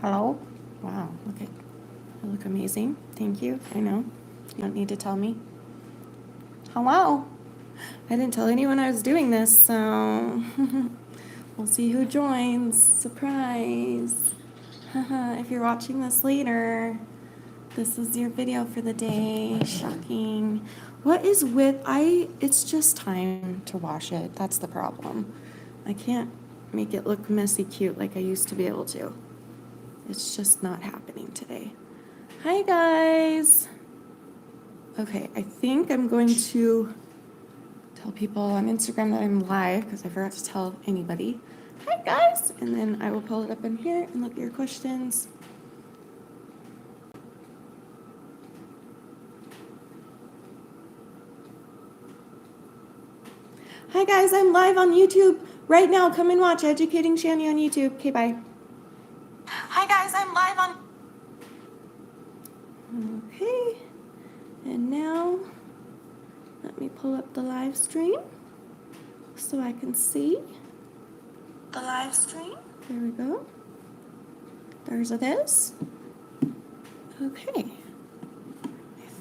Hello? Wow, I look amazing. Thank you. I know. You don't need to tell me. Hello? I didn't tell anyone I was doing this, so we'll see who joins. Surprise. If you're watching this later, this is your video for the day. Shocking. What is with it's just time to wash it. That's the problem. I can't make it look messy cute like I used to be able to. It's just not happening today. Hi guys. Okay, I think I'm going to tell people on Instagram that I'm live because I forgot to tell anybody. Hi guys, and then I will pull it up in here and look at your questions. Hi guys, I'm live on YouTube right now. Come and watch Educating Shanny on YouTube. Okay, bye. Hi guys, I'm live on. Okay, and now let me pull up the live stream so I can see the live stream. There we go. There's it is. Okay, I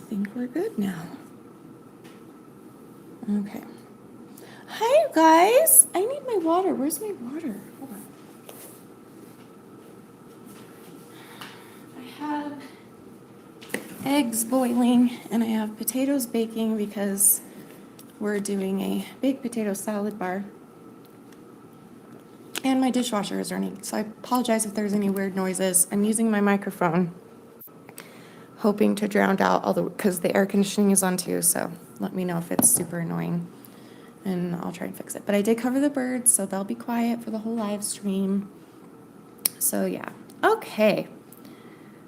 think we're good now. Okay. Hi, you guys. I need my water. Where's my water? Hold on. I have eggs boiling and I have potatoes baking because we're doing a baked potato salad bar. And my dishwasher is running, so I apologize if there's any weird noises. I'm using my microphone, hoping to drown out all the, because the air conditioning is on too, so let me know if it's super annoying and I'll try and fix it. But I did cover the birds, so they'll be quiet for the whole live stream. So yeah, okay.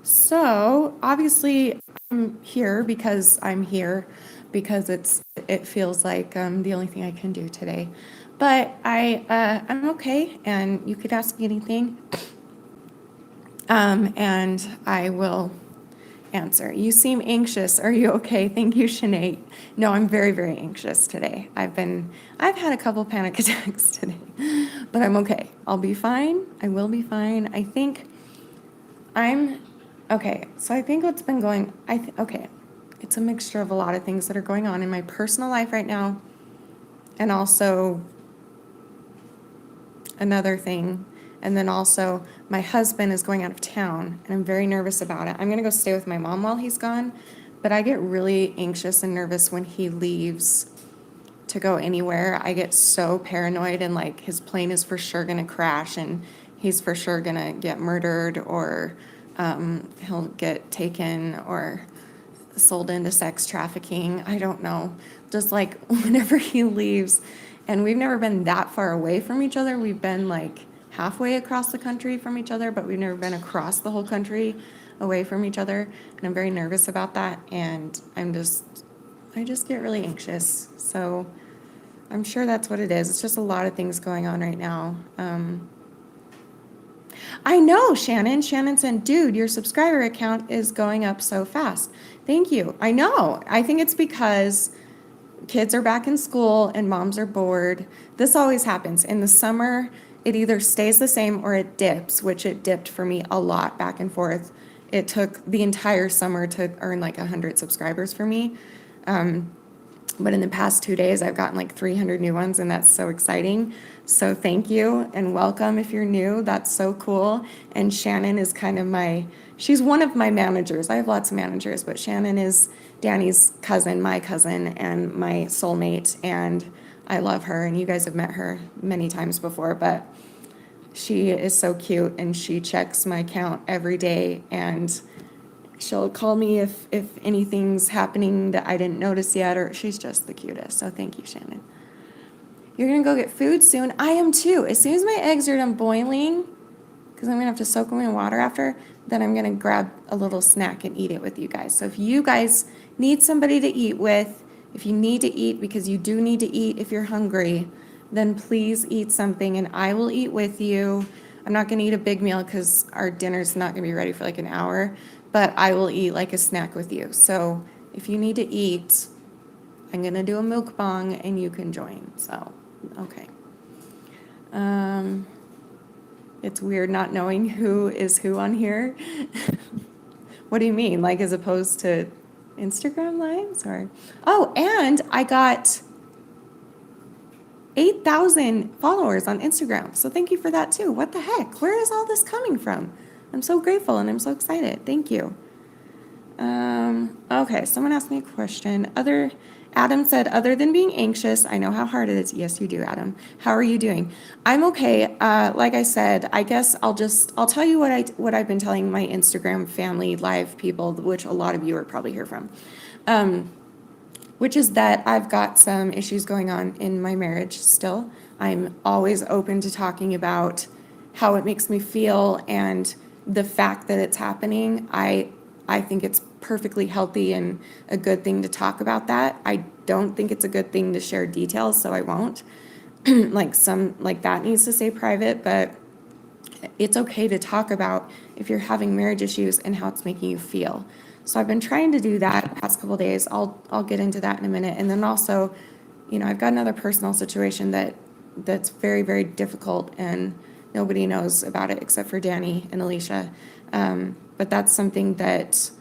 So obviously I'm here because it feels like the only thing I can do today. But I'm okay, and you could ask me anything, and I will answer. You seem anxious. Are you okay? Thank you, Sinead. No, I'm very, very anxious today. I've had a couple panic attacks today, but I'm okay. I'll be fine. I will be fine. I think I'm okay. So I think what's been going, okay, it's a mixture of a lot of things that are going on in my personal life right now, and also another thing. And then also my husband is going out of town and I'm very nervous about it. I'm gonna go stay with my mom while he's gone, but I get really anxious and nervous when he leaves to go anywhere. I get so paranoid and like his plane is for sure gonna crash and he's for sure gonna get murdered or he'll get taken or sold into sex trafficking. I don't know. Just like whenever he leaves, and we've never been that far away from each other. We've been like halfway across the country from each other, but we've never been across the whole country away from each other. And I'm very nervous about that. And I just get really anxious. So I'm sure that's what it is. It's just a lot of things going on right now. I know, Shannon. Shannon said, dude, your subscriber account is going up so fast. Thank you. I know. I think it's because kids are back in school and moms are bored. This always happens. In the summer, it either stays the same or it dips, which it dipped for me a lot back and forth. It took the entire summer to earn like 100 subscribers for me. But in the past 2 days, I've gotten like 300 new ones, and that's so exciting. So thank you and welcome if you're new. That's so cool. And Shannon is she's one of my managers. I have lots of managers, but Shannon is Danny's cousin, my cousin, and my soulmate. And I love her, and you guys have met her many times before, but she is so cute, and she checks my account every day, and she'll call me if anything's happening that I didn't notice yet, or she's just the cutest. So thank you, Shannon. You're gonna go get food soon? I am too. As soon as my eggs are done boiling, because I'm gonna have to soak them in water after, then I'm gonna grab a little snack and eat it with you guys. So if you guys need somebody to eat with, if you need to eat, because you do need to eat if you're hungry, then please eat something and I will eat with you. I'm not gonna eat a big meal because our dinner's not gonna be ready for like an hour, but I will eat like a snack with you. So if you need to eat, I'm gonna do a mukbang and you can join. So, okay. It's weird not knowing who is who on here. What do you mean? Like as opposed to Instagram lives or? Oh, and I got 8,000 followers on Instagram. So thank you for that too. What the heck? Where is all this coming from? I'm so grateful and I'm so excited. Thank you. Okay, someone asked me a question. Adam said, other than being anxious, I know how hard it is. Yes, you do, Adam. How are you doing? I'm okay. Like I said, I guess I'll tell you what I've been telling my Instagram family live people, which a lot of you are probably here from. Which is that I've got some issues going on in my marriage still. I'm always open to talking about how it makes me feel and the fact that it's happening. I think it's perfectly healthy and a good thing to talk about that. I don't think it's a good thing to share details, so I won't. Like that needs to stay private, but it's okay to talk about if you're having marriage issues and how it's making you feel. So I've been trying to do that the past couple of days. I'll get into that in a minute. And then also, I've got another personal situation that's very, very difficult and nobody knows about it except for Danny and Alicia. But that's something that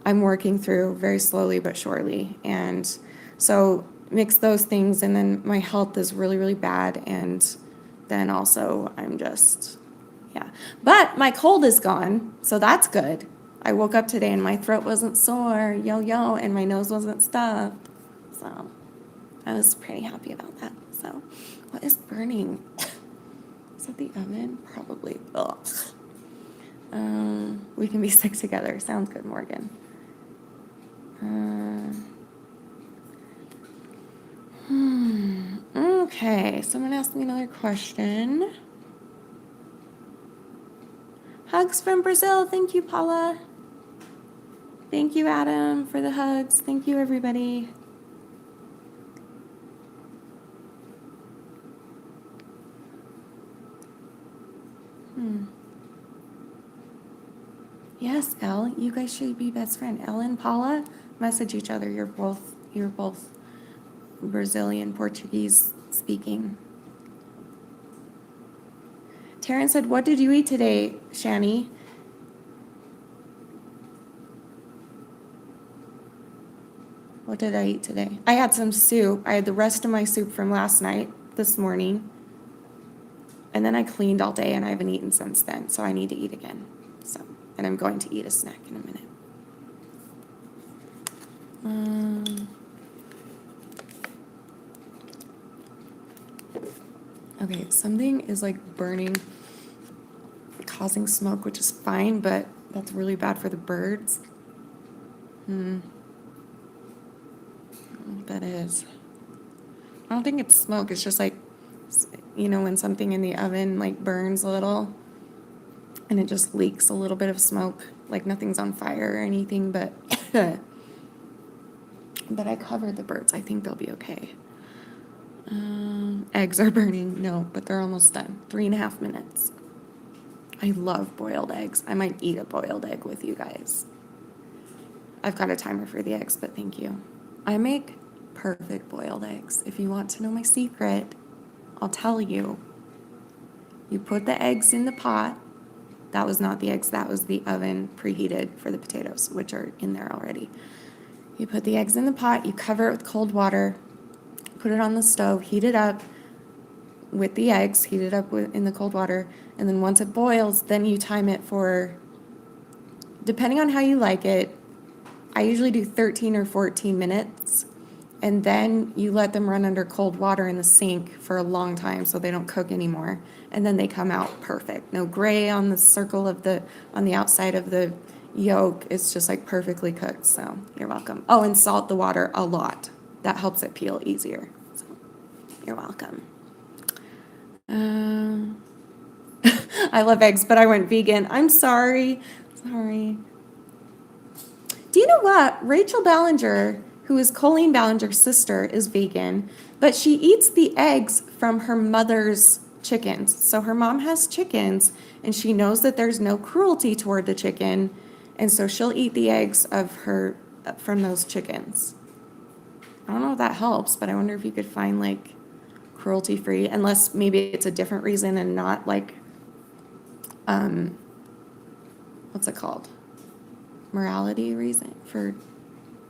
I'm working through very slowly but surely. And so mix those things, and then my health is really, really bad. And then also I'm just, yeah. But my cold is gone, so that's good. I woke up today and my throat wasn't sore, yo, and my nose wasn't stuffed. So I was pretty happy about that. So what is burning? Is it the oven? Probably. Ugh. We can be sick together. Sounds good, Morgan. Okay, someone asked me another question. Hugs from Brazil. Thank you, Paula. Thank you, Adam, for the hugs. Thank you, everybody. Yes, Elle, you guys should be best friends. Elle and Paula, message each other. You're both Brazilian Portuguese speaking. Taryn said, what did you eat today, Shanny? What did I eat today? I had some soup. I had the rest of my soup from last night, this morning. And then I cleaned all day and I haven't eaten since then. So I need to eat again. And I'm going to eat a snack in a minute. Okay, something is like burning, causing smoke, which is fine, but that's really bad for the birds. I don't know what that is. I don't think it's smoke. It's just like, when something in the oven like burns a little and it just leaks a little bit of smoke, like nothing's on fire or anything, but but I covered the birds. I think they'll be okay. Eggs are burning. No, but they're almost done. 3.5 minutes. I love boiled eggs. I might eat a boiled egg with you guys. I've got a timer for the eggs, but thank you. I make perfect boiled eggs. If you want to know my secret, I'll tell you. You put the eggs in the pot. That was not the eggs. That was the oven preheated for the potatoes, which are in there already. You put the eggs in the pot. You cover it with cold water. Put it on the stove. Heat it up with the eggs. Heat it up in the cold water. And then once it boils, then you time it for, depending on how you like it, I usually do 13 or 14 minutes. And then you let them run under cold water in the sink for a long time so they don't cook anymore. And then they come out perfect. No gray on the circle on the outside of the yolk. It's just like perfectly cooked. So you're welcome. Oh, and salt the water a lot. That helps it peel easier. So you're welcome. I love eggs, but I went vegan. I'm sorry. Sorry. Do you know what? Rachel Ballinger, who is Colleen Ballinger's sister, is vegan, but she eats the eggs from her mother's chickens. So her mom has chickens, and she knows that there's no cruelty toward the chicken, and so she'll eat the eggs from those chickens. I don't know if that helps, but I wonder if you could find like cruelty-free, unless maybe it's a different reason and not like what's it called? Morality reason, for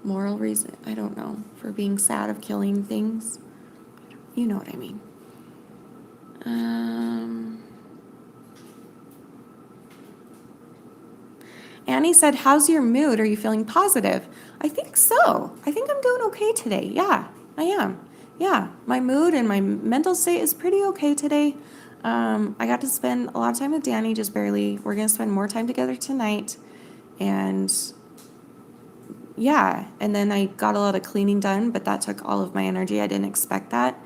moral reason, I don't know, for being sad of killing things. You know what I mean. Annie said, how's your mood? Are you feeling positive? I think so. I think I'm doing okay today. Yeah, I am. Yeah, my mood and my mental state is pretty okay today. I got to spend a lot of time with Danny, just barely. We're going to spend more time together tonight. And yeah, and then I got a lot of cleaning done, but that took all of my energy. I didn't expect that.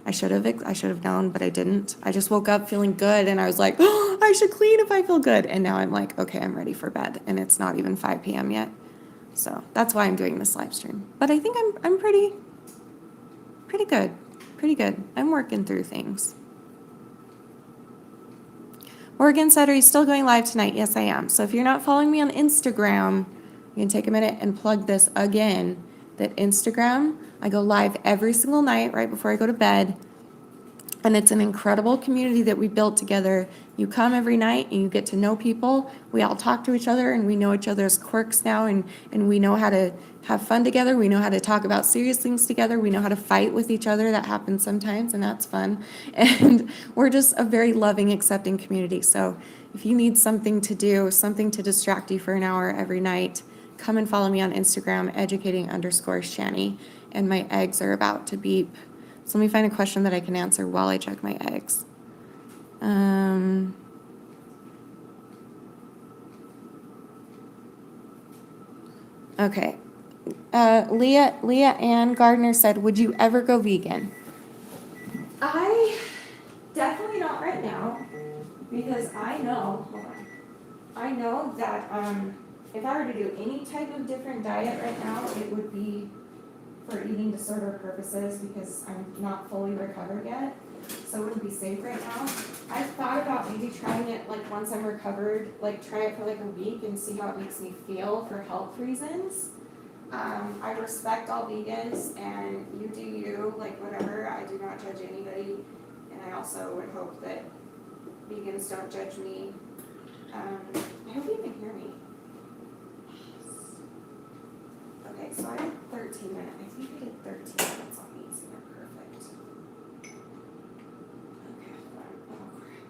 I should have known, but I didn't. I just woke up feeling good and I was like, oh, I should clean if I feel good. And now I'm like, okay, I'm ready for bed. And it's not even 5 p.m. yet. So that's why I'm doing this live stream. But I think I'm pretty good. Pretty good. I'm working through things. Morgan said, are you still going live tonight? Yes, I am. So if you're not following me on Instagram, you can take a minute and plug this again. That Instagram, I go live every single night right before I go to bed. And it's an incredible community that we built together. You come every night and you get to know people. We all talk to each other and we know each other's quirks now, and we know how to have fun together. We know how to talk about serious things together. We know how to fight with each other. That happens sometimes and that's fun. And we're just a very loving, accepting community. So if you need something to do, something to distract you for an hour every night, come and follow me on Instagram, educating_Shanny. And my eggs are about to beep. So let me find a question that I can answer while I check my eggs. Okay. Leah Ann Gardner said, would you ever go vegan? I definitely not right now, because I know that if I were to do any type of different diet right now, it would be for eating disorder purposes, because I'm not fully recovered yet, so it wouldn't be safe right now. I've thought about maybe trying it like once I'm recovered, like try it for like a week and see how it makes me feel for health reasons. I respect all vegans, and you do you, like whatever. I do not judge anybody, and I also would hope that vegans don't judge me. I hope you can hear me. Okay, so I did 13 minutes. I think I did 13 minutes on these, and they're perfect. Okay, oh crap.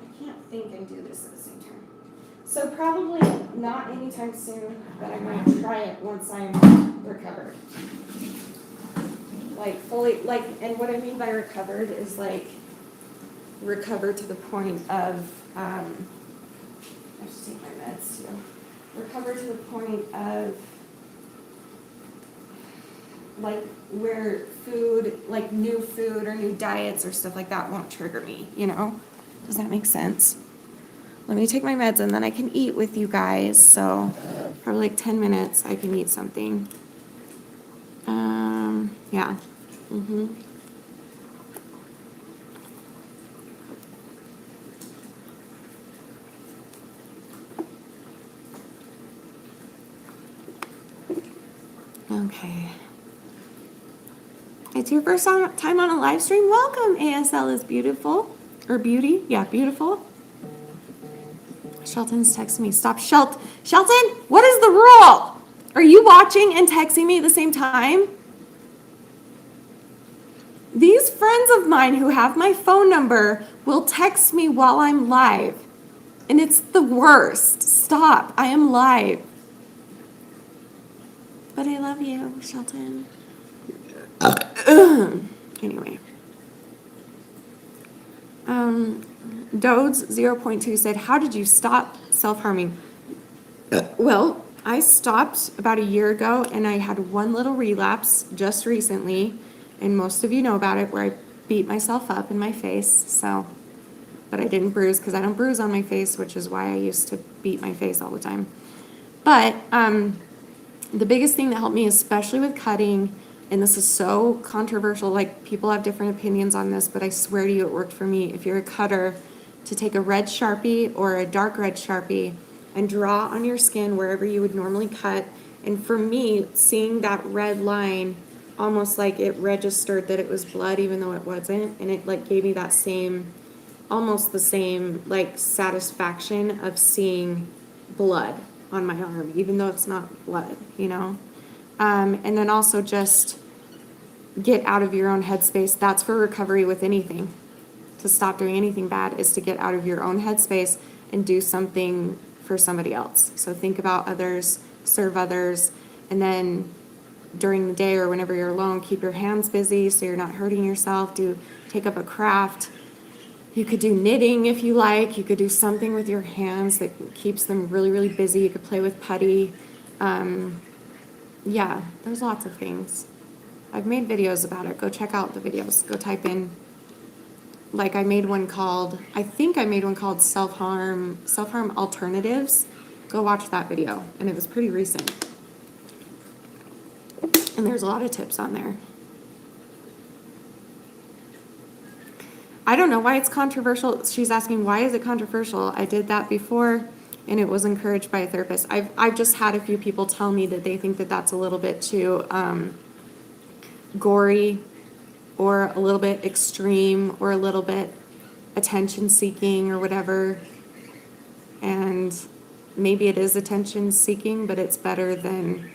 I can't think and do this at the same time. So probably not anytime soon, but I'm going to try it once I'm recovered. Like fully, like, and what I mean by recovered is like recovered to the point of, I should take my meds too. Recover to the point of like where food, like new food or new diets or stuff like that won't trigger me, you know? Does that make sense? Let me take my meds and then I can eat with you guys. So for like 10 minutes I can eat something. Yeah. Okay. It's your first time on a live stream? Welcome, ASL is beautiful. Or beauty? Yeah, beautiful. Shelton's texting me. Stop. Shelton, what is the rule? Are you watching and texting me at the same time? These friends of mine who have my phone number will text me while I'm live. And it's the worst. Stop. I am live. But I love you, Shelton. Anyway. Dodes 0.2 said, how did you stop self-harming? Well, I stopped about a year ago, and I had one little relapse just recently, and most of you know about it, where I beat myself up in my face, so, but I didn't bruise, because I don't bruise on my face, which is why I used to beat my face all the time. But the biggest thing that helped me, especially with cutting, and this is so controversial, like people have different opinions on this, but I swear to you it worked for me. If you're a cutter, to take a red Sharpie or a dark red Sharpie and draw on your skin wherever you would normally cut. And for me, seeing that red line, almost like it registered that it was blood even though it wasn't, and it like gave me that same almost the same like satisfaction of seeing blood on my arm, even though it's not blood, you know? And then also just get out of your own headspace. That's for recovery with anything. To stop doing anything bad is to get out of your own headspace and do something for somebody else. So think about others, serve others, and then during the day or whenever you're alone, keep your hands busy so you're not hurting yourself. Take up a craft. You could do knitting if you like. You could do something with your hands that keeps them really, really busy. You could play with putty. Yeah, there's lots of things. I've made videos about it. Go check out the videos. Go type in, like I think I made one called self-harm alternatives. Go watch that video. And it was pretty recent. And there's a lot of tips on there. I don't know why it's controversial. She's asking, why is it controversial? I did that before, and it was encouraged by a therapist. I've just had a few people tell me that they think that that's a little bit too gory, or a little bit extreme, or a little bit attention-seeking, or whatever. And maybe it is attention-seeking, but it's better than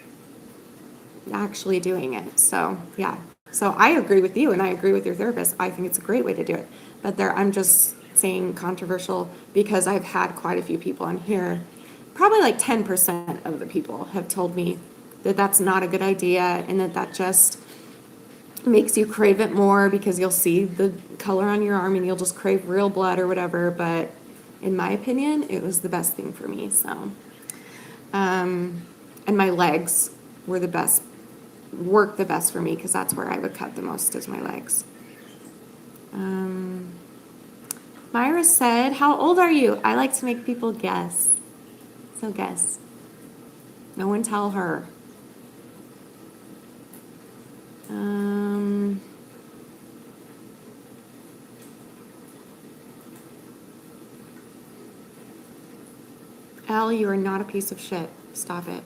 actually doing it. So, yeah. So I agree with you, and I agree with your therapist. I think it's a great way to do it. But I'm just saying controversial because I've had quite a few people on here. Probably like 10% of the people have told me that that's not a good idea, and that just makes you crave it more because you'll see the color on your arm and you'll just crave real blood or whatever. But in my opinion, it was the best thing for me. So, and my legs were worked the best for me because that's where I would cut the most, is my legs. Myra said, how old are you? I like to make people guess. So guess. No one tell her. Elle, you are not a piece of shit. Stop it.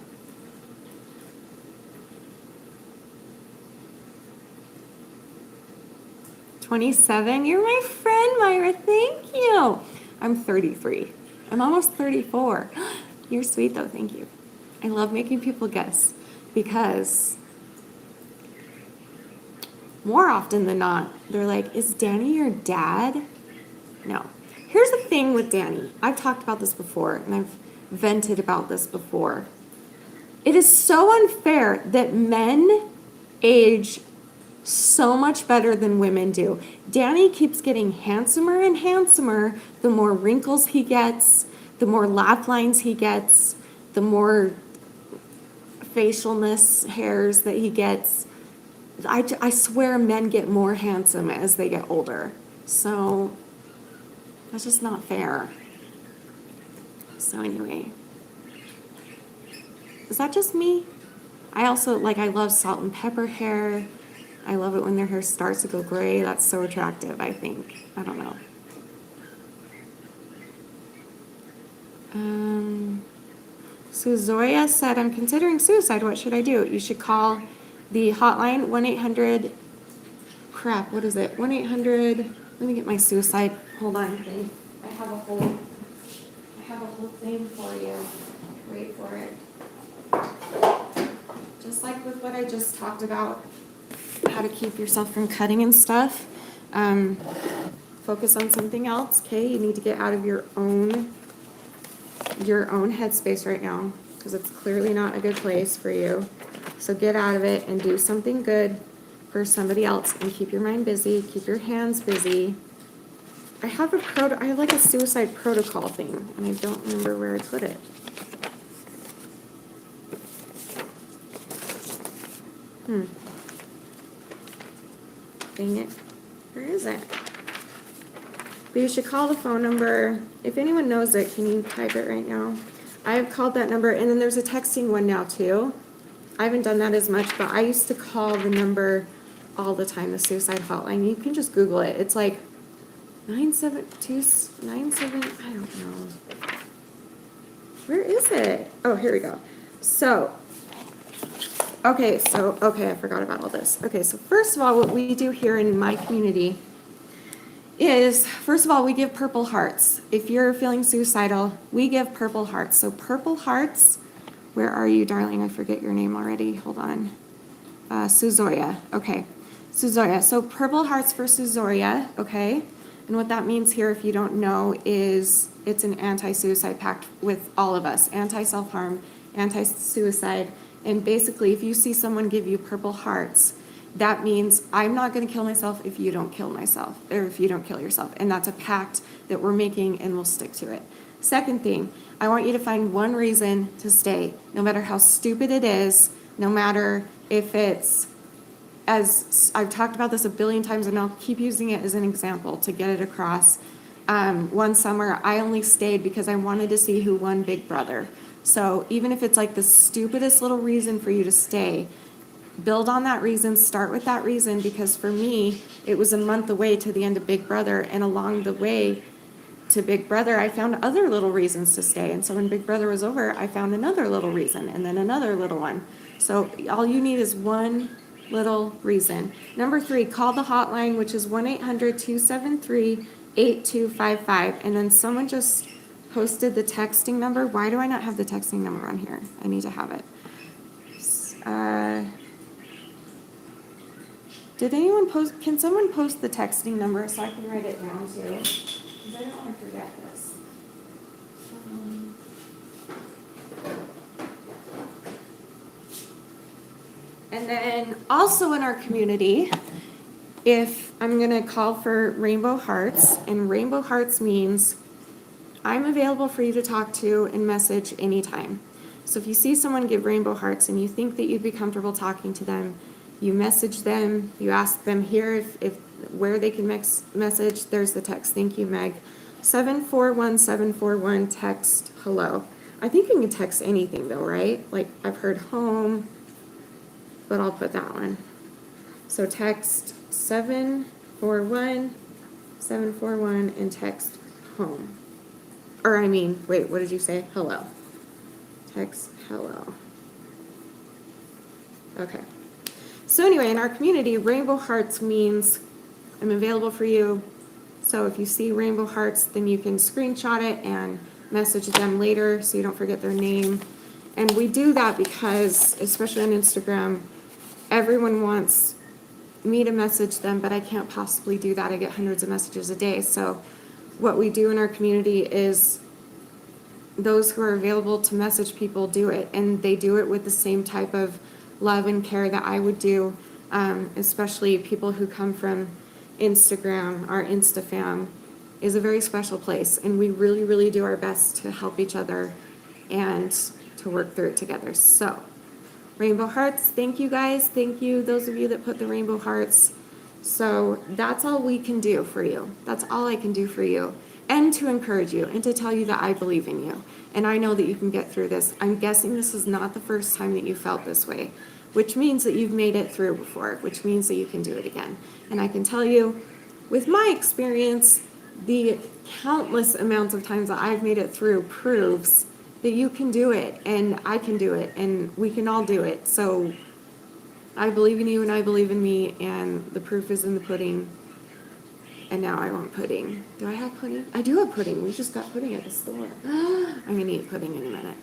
"27? You're my friend, Myra. Thank you. I'm 33. I'm almost 34. You're sweet, though. Thank you. I love making people guess because more often than not, they're like, is Danny your dad? No. Here's the thing with Danny. I've talked about this before, and I've vented about this before. It is so unfair that men age so much better than women do. Danny keeps getting handsomer and handsomer the more wrinkles he gets, the more laugh lines he gets, the more facialness hairs that he gets. I swear men get more handsome as they get older. So that's just not fair. So anyway, is that just me? I also, I love salt and pepper hair. I love it when their hair starts to go gray. That's so attractive, I think. I don't know. So Zoya said, I'm considering suicide. What should I do? You should call the hotline, 1-800, crap, what is it? 1-800, let me get my suicide, hold on, thing. I have a whole thing for you. Wait for it. Just like with what I just talked about, how to keep yourself from cutting and stuff. Focus on something else, okay? You need to get out of your own headspace right now, because it's clearly not a good place for you. So get out of it and do something good for somebody else, and keep your mind busy, keep your hands busy. I have like a suicide protocol thing, and I don't remember where I put it. Dang it. Where is it? But you should call the phone number. If anyone knows it, can you type it right now? I have called that number, and then there's a texting one now too. I haven't done that as much, but I used to call the number all the time, the suicide hotline. You can just Google it. It's like 97297, I don't know. Where is it? Oh, here we go. Okay, I forgot about all this. Okay, so first of all, what we do here in my community is, first of all, we give purple hearts. If you're feeling suicidal, we give purple hearts. So purple hearts, where are you, darling? I forget your name already. Hold on. Suzoya. Okay. Suzoya. So purple hearts for Suzoya. Okay. And what that means here, if you don't know, is it's an anti-suicide pact with all of us. Anti-self-harm, anti-suicide. And basically, if you see someone give you purple hearts, that means I'm not going to kill myself if you don't kill myself, or if you don't kill yourself. And that's a pact that we're making, and we'll stick to it. Second thing, I want you to find one reason to stay, no matter how stupid it is, no matter if it's, as I've talked about this a billion times, and I'll keep using it as an example to get it across. One summer, I only stayed because I wanted to see who won Big Brother. So even if it's like the stupidest little reason for you to stay, build on that reason, start with that reason, because for me, it was a month away to the end of Big Brother, and along the way to Big Brother, I found other little reasons to stay. And so when Big Brother was over, I found another little reason, and then another little one. So all you need is one little reason. Number 3, call the hotline, which is 1-800-273-8255. And then someone just posted the texting number. Why do I not have the texting number on here? I need to have it. Did anyone post, can someone post the texting number so I can write it down too? Because I don't want to forget this. And then also in our community, if I'm going to call for Rainbow Hearts, and Rainbow Hearts means I'm available for you to talk to and message anytime. So if you see someone give Rainbow Hearts and you think that you'd be comfortable talking to them, you message them, you ask them here if where they can message. There's the text. Thank you, Meg. 741-741, text hello. I think you can text anything though, right? Like I've heard home, but I'll put that one. So text 741-741 and text home. Or I mean, wait, what did you say? Hello. Text hello. Okay. So anyway, in our community, Rainbow Hearts means I'm available for you. So if you see Rainbow Hearts, then you can screenshot it and message them later so you don't forget their name. And we do that because, especially on Instagram, everyone wants me to message them, but I can't possibly do that. I get hundreds of messages a day. So what we do in our community is those who are available to message people do it, and they do it with the same type of love and care that I would do, especially people who come from Instagram. Our Insta fam is a very special place, and we really, really do our best to help each other and to work through it together. So, Rainbow Hearts, thank you guys. Thank you, those of you that put the Rainbow Hearts. So that's all we can do for you. That's all I can do for you. And to encourage you and to tell you that I believe in you. And I know that you can get through this. I'm guessing this is not the first time that you felt this way, which means that you've made it through before, which means that you can do it again. And I can tell you, with my experience, the countless amounts of times that I've made it through proves that you can do it, and I can do it, and we can all do it. So I believe in you, and I believe in me, and the proof is in the pudding. And now I want pudding. Do I have pudding? I do have pudding. We just got pudding at the store. I'm going to eat pudding in a minute.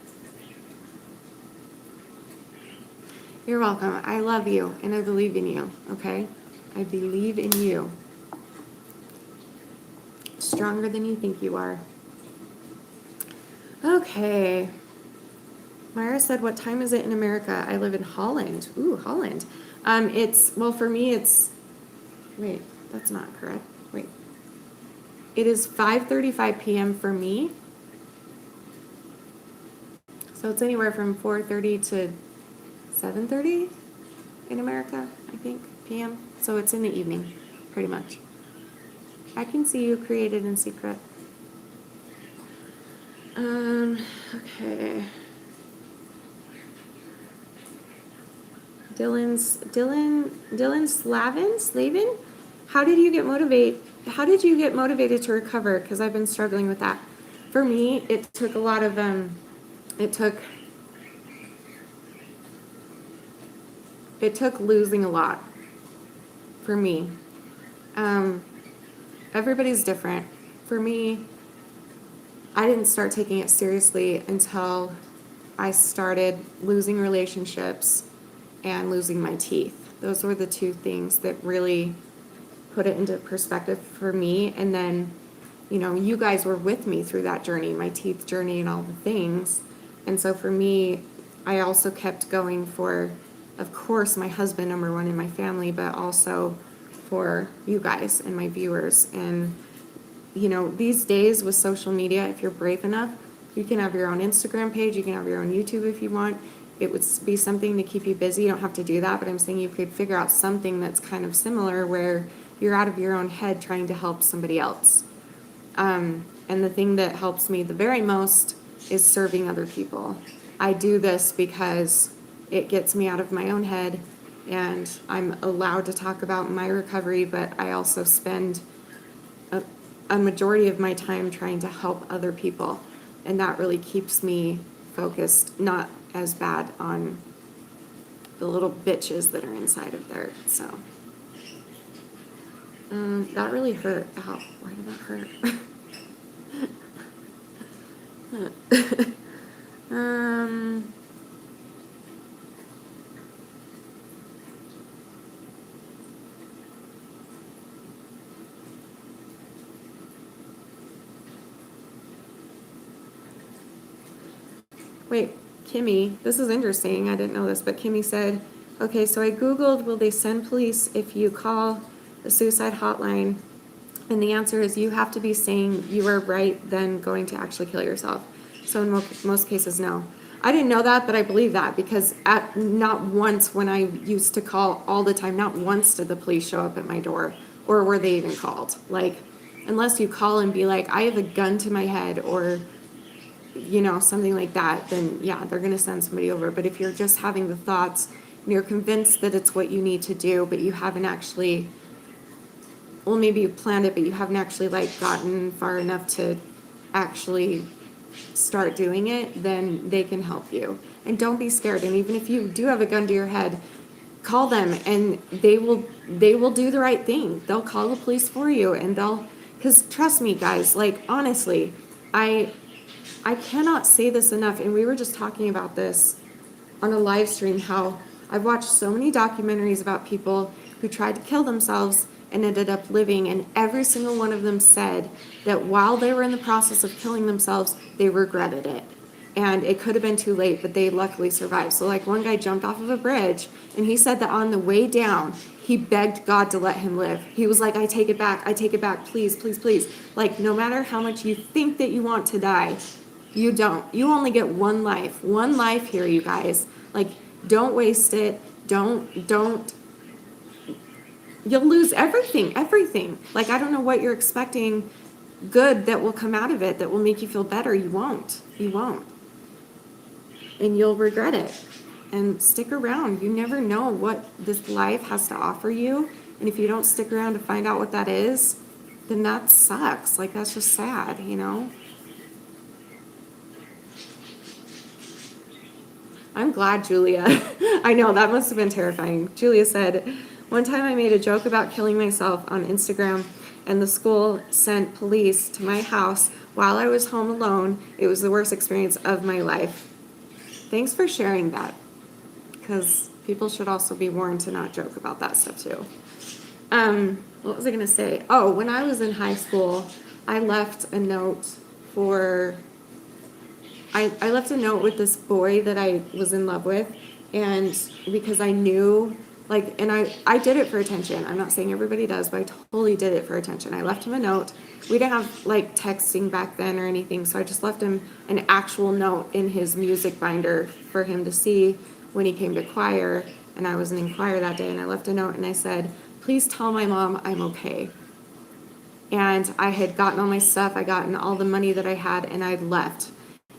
You're welcome. I love you, and I believe in you, okay? I believe in you. Stronger than you think you are. Okay. Myra said, what time is it in America? I live in Holland. Ooh, Holland. Well, for me, wait, that's not correct. Wait. It is 5:35 p.m. for me. So it's anywhere from 4:30 to 7:30 in America, I think, p.m. So it's in the evening, pretty much. I can see you created in secret. Okay. Dylan Slavin? How did you get motivated to recover? Because I've been struggling with that. For me, it took a lot of it took losing a lot for me. everybody's different. For me, I didn't start taking it seriously until I started losing relationships and losing my teeth. Those were the two things that really put it into perspective for me. And then, you guys were with me through that journey, my teeth journey and all the things. And so for me, I also kept going for, of course, my husband, number one in my family, but also for you guys and my viewers. And these days with social media, if you're brave enough, you can have your own Instagram page, you can have your own YouTube if you want. It would be something to keep you busy. You don't have to do that, but I'm saying you could figure out something that's kind of similar where you're out of your own head trying to help somebody else. And the thing that helps me the very most is serving other people. I do this because it gets me out of my own head, and I'm allowed to talk about my recovery, but I also spend a majority of my time trying to help other people. And that really keeps me focused, not as bad on the little bitches that are inside of there. So that really hurt. Ow, why did that hurt? Wait, Kimmy, this is interesting. I didn't know this, but Kimmy said, okay, so I Googled, will they send police if you call the suicide hotline? And the answer is you have to be saying you are right, then going to actually kill yourself. So in most cases, no. I didn't know that, but I believe that because not once when I used to call all the time, not once did the police show up at my door, or were they even called. Like, unless you call and be like, I have a gun to my head, or something like that, then yeah, they're going to send somebody over. But if you're just having the thoughts and you're convinced that it's what you need to do, but you haven't actually, well, maybe you planned it, but you haven't actually gotten far enough to actually start doing it, then they can help you. And don't be scared. And even if you do have a gun to your head, call them and they will do the right thing. They'll call the police for you, and because trust me, guys, honestly, I cannot say this enough, and we were just talking about this on a live stream, how I've watched so many documentaries about people who tried to kill themselves and ended up living, and every single one of them said that while they were in the process of killing themselves, they regretted it. And it could have been too late, but they luckily survived. So one guy jumped off of a bridge, and he said that on the way down, he begged God to let him live. He was like, I take it back, please, please, please. No matter how much you think that you want to die, you don't. You only get one life here, you guys. Don't waste it. Don't. You'll lose everything. I don't know what you're expecting good that will come out of it that will make you feel better. You won't. And you'll regret it. And stick around. You never know what this life has to offer you. And if you don't stick around to find out what that is, then that sucks. That's just sad, I'm glad, Julia. I know, that must have been terrifying. Julia said, one time I made a joke about killing myself on Instagram, and the school sent police to my house while I was home alone. It was the worst experience of my life. Thanks for sharing that, because people should also be warned to not joke about that stuff too. What was I going to say? Oh, when I was in high school, I left a note for... I left a note with this boy that I was in love with, and because I knew, and I did it for attention. I'm not saying everybody does, but I totally did it for attention. I left him a note. We didn't have, texting back then or anything, so I just left him an actual note in his music binder for him to see when he came to choir, and I was in choir that day, and I left a note, and I said, please tell my mom I'm okay. And I had gotten all my stuff. I gotten all the money that I had, and I'd left.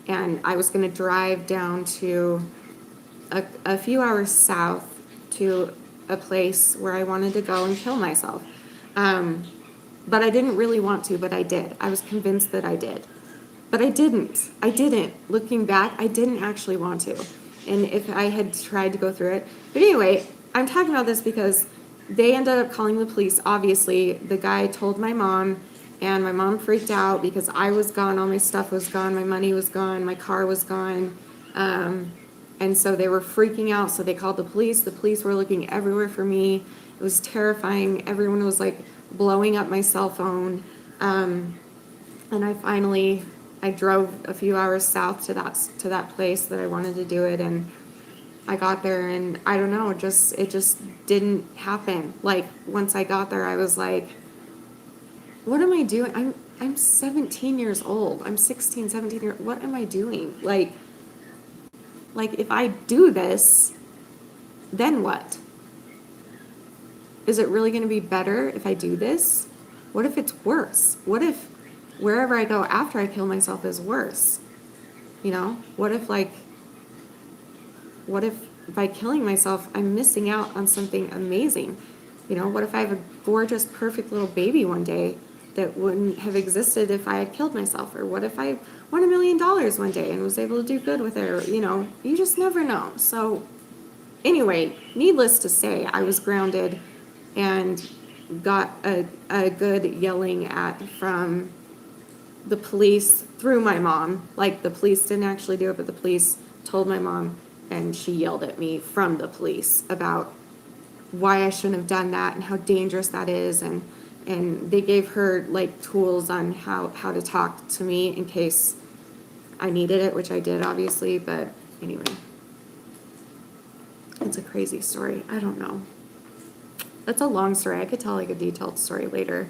And I was going to drive down to a few hours south to a place where I wanted to go and kill myself. But I didn't really want to, but I did. I was convinced that I did. But I didn't. Looking back, I didn't actually want to. And if I had tried to go through it. But anyway, I'm talking about this because they ended up calling the police. Obviously, the guy told my mom, and my mom freaked out because I was gone, all my stuff was gone, my money was gone, my car was gone. And so they were freaking out, so they called the police. The police were looking everywhere for me. It was terrifying. Everyone was like blowing up my cell phone. And I drove a few hours south to that place that I wanted to do it, and I got there, and I don't know, it just didn't happen. Like, once I got there, I was like, what am I doing? I'm 17 years old. I'm 16, 17 years, what am I doing? Like if I do this, then what? Is it really going to be better if I do this? What if it's worse? What if wherever I go after I kill myself is worse? You know, what if by killing myself, I'm missing out on something amazing? You know, what if I have a gorgeous, perfect little baby one day that wouldn't have existed if I had killed myself? Or what if I won $1 million one day and was able to do good with it? Or, you know, you just never know. So anyway, needless to say, I was grounded and got a good yelling at from the police through my mom. Like, the police didn't actually do it, but the police told my mom, and she yelled at me from the police about why I shouldn't have done that and how dangerous that is. And they gave her like tools on how to talk to me in case I needed it, which I did, obviously. But anyway, it's a crazy story. I don't know. That's a long story. I could tell like a detailed story later.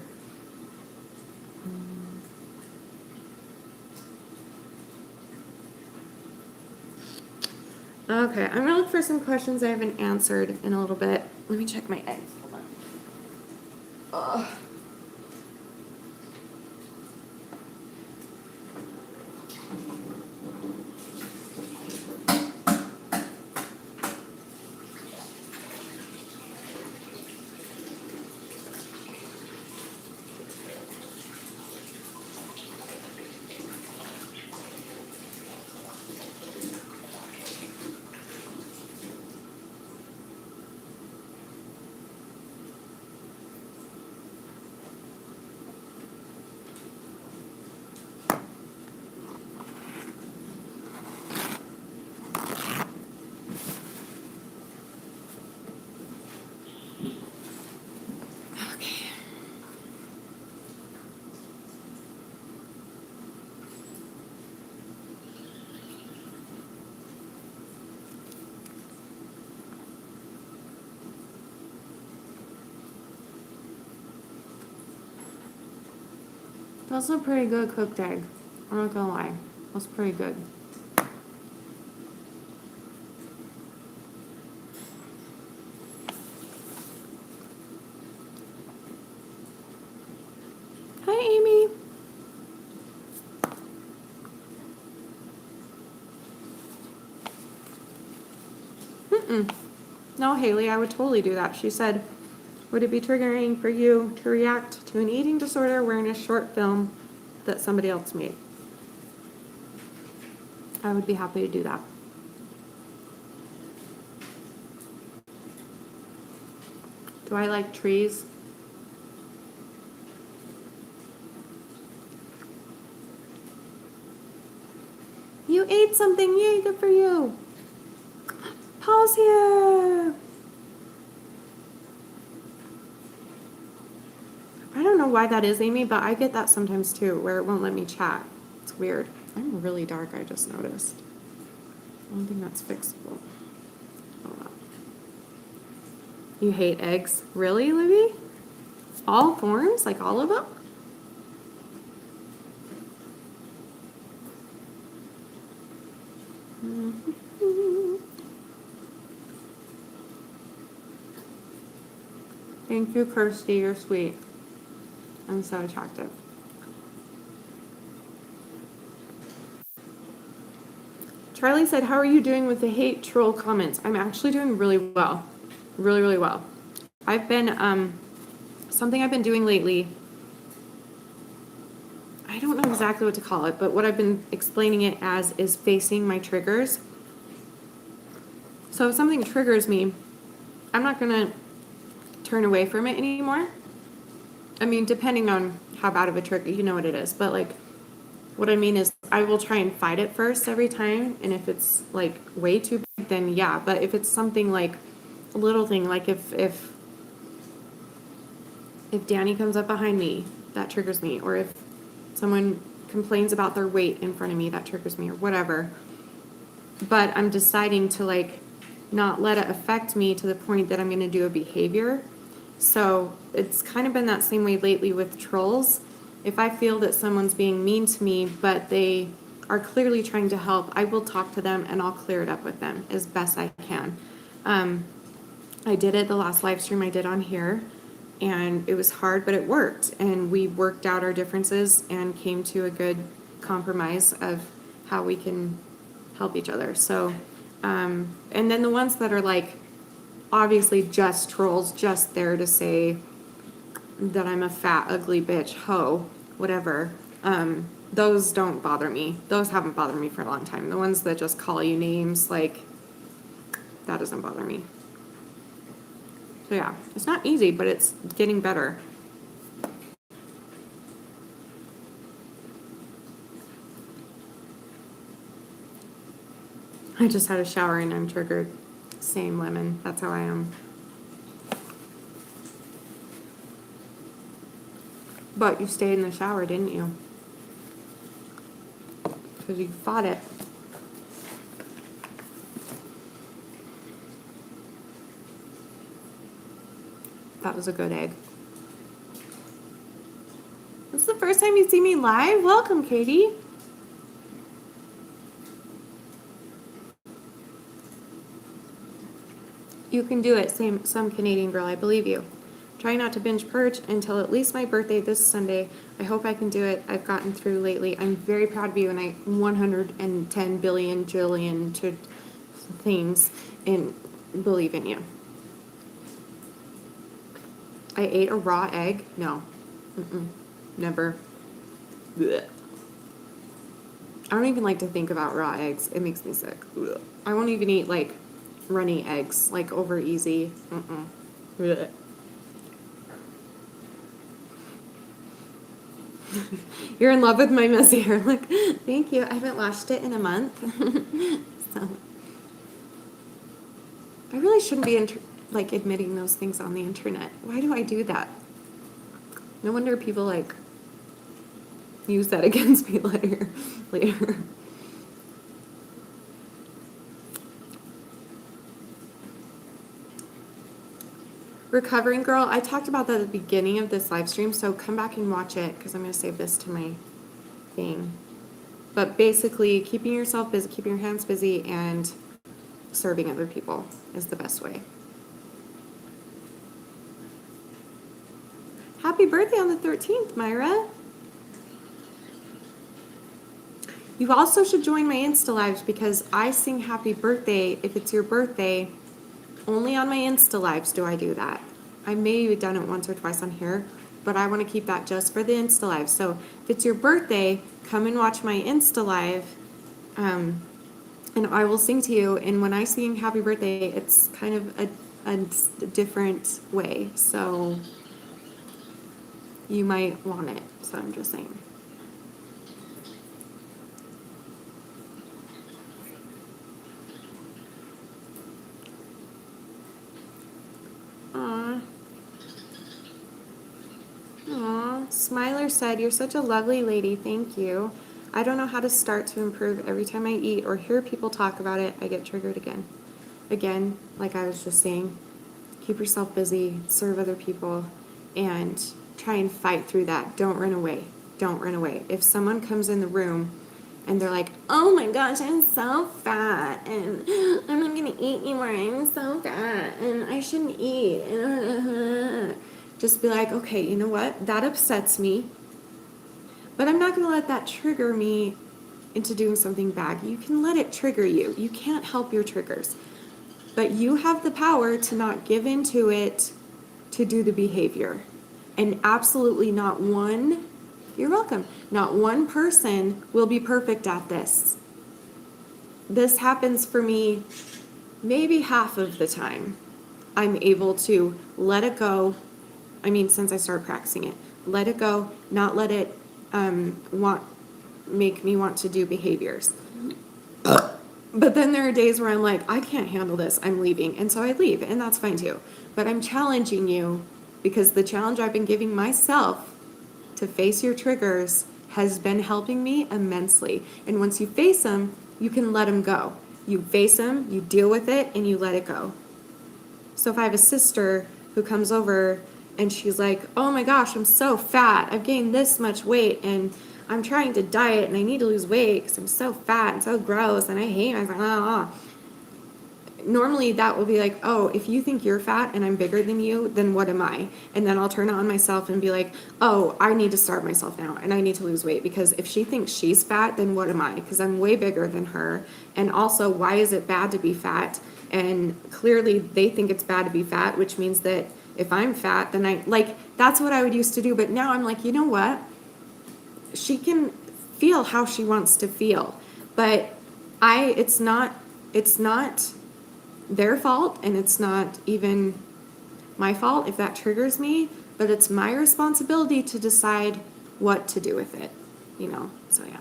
Okay, I'm gonna look for some questions I haven't answered in a little bit. Let me check my eggs. Hold on. Ugh. That's a pretty good cooked egg. I'm not gonna lie. That's pretty good. Hi, Amy. No, Haley, I would totally do that. She said, would it be triggering for you to react to an eating disorder wearing a short film that somebody else made? I would be happy to do that. Do I like trees? You ate something. Yay, good for you. Paul's here. I don't know why that is, Amy, but I get that sometimes too, where it won't let me chat. It's weird. I'm really dark, I just noticed. I don't think that's fixable. Hold on. You hate eggs? Really, Libby? All forms? Like all of them? Thank you, Kirsty. You're sweet. I'm so attractive. Charlie said, how are you doing with the hate troll comments? I'm actually doing really well. Really, really well. I've been, something I've been doing lately, I don't know exactly what to call it, but what I've been explaining it as is facing my triggers. So if something triggers me, I'm not going to turn away from it anymore. I mean, depending on how bad of a trigger, you know what it is. But like, what I mean is I will try and fight it first every time. And if it's like way too big, then yeah. But if it's something like a little thing, like if Danny comes up behind me, that triggers me. Or if someone complains about their weight in front of me, that triggers me, or whatever. But I'm deciding to like not let it affect me to the point that I'm going to do a behavior. So it's kind of been that same way lately with trolls. If I feel that someone's being mean to me, but they are clearly trying to help, I will talk to them and I'll clear it up with them as best I can. I did it the last live stream I did on here, and it was hard, but it worked. And we worked out our differences and came to a good compromise of how we can help each other. So, and then the ones that are like, obviously just trolls, just there to say that I'm a fat, ugly bitch, hoe, whatever. Those don't bother me. Those haven't bothered me for a long time. The ones that just call you names, like, that doesn't bother me. So yeah, it's not easy, but it's getting better. I just had a shower and I'm triggered. Same, Lemon. That's how I am. But you stayed in the shower, didn't you? Because you fought it. That was a good egg. This is the first time you see me live? Welcome, Katie. You can do it, some Canadian girl, I believe you. Try not to binge purge until at least my birthday this Sunday. I hope I can do it. I've gotten through lately. I'm very proud of you, and I 110 billion jillion to things and believe in you. I ate a raw egg. No. Never. Blech. I don't even like to think about raw eggs. It makes me sick. Blech. I won't even eat like runny eggs, like over easy. Blech. You're in love with my messy hair. Look, thank you. I haven't washed it in a month. So I really shouldn't be like admitting those things on the internet. Why do I do that? No wonder people like use that against me later. Recovering girl, I talked about that at the beginning of this live stream, so come back and watch it because I'm going to save this to my thing. But basically, keeping yourself busy, keeping your hands busy, and serving other people is the best way. Happy birthday on the 13th, Myra. You also should join my Insta Lives because I sing happy birthday if it's your birthday. Only on my Insta Lives do I do that. I may have done it once or twice on here, but I want to keep that just for the Insta Live. So if it's your birthday, come and watch my Insta Live, and I will sing to you. And when I sing happy birthday, it's kind of a different way. So you might want it. So I'm just saying. Aw, Smiler said, "You're such a lovely lady, thank you. I don't know how to start to improve. Every time I eat or hear people talk about it, I get triggered again. Again, like I was just saying, keep yourself busy, serve other people, and try and fight through that. Don't run away. Don't run away. If someone comes in the room and they're like, oh my gosh, I'm so fat, and I'm not going to eat anymore, I'm so fat, and I shouldn't eat, just be like, okay, you know what? That upsets me, but I'm not going to let that trigger me into doing something bad. You can let it trigger you. You can't help your triggers. But you have the power to not give into it to do the behavior. And absolutely not one, you're welcome, not one person will be perfect at this. This happens for me maybe half of the time. I'm able to let it go. I mean, since I started practicing it, let it go, not let it make me want to do behaviors. But then there are days where I'm like, I can't handle this, I'm leaving. And so I leave, and that's fine too. But I'm challenging you because the challenge I've been giving myself to face your triggers has been helping me immensely. And once you face them, you can let them go. You face them, you deal with it, and you let it go. So if I have a sister who comes over and she's like, oh my gosh, I'm so fat, I've gained this much weight, and I'm trying to diet and I need to lose weight because I'm so fat and so gross and I hate myself. Normally that will be like, oh, if you think you're fat and I'm bigger than you, then what am I? And then I'll turn it on myself and be like, oh, I need to starve myself now and I need to lose weight because if she thinks she's fat, then what am I? Because I'm way bigger than her. And also, why is it bad to be fat? And clearly they think it's bad to be fat, which means that if I'm fat, then that's what I would used to do. But now I'm like, you know what? She can feel how she wants to feel, but it's not their fault, and it's not even my fault if that triggers me, but it's my responsibility to decide what to do with it, so yeah.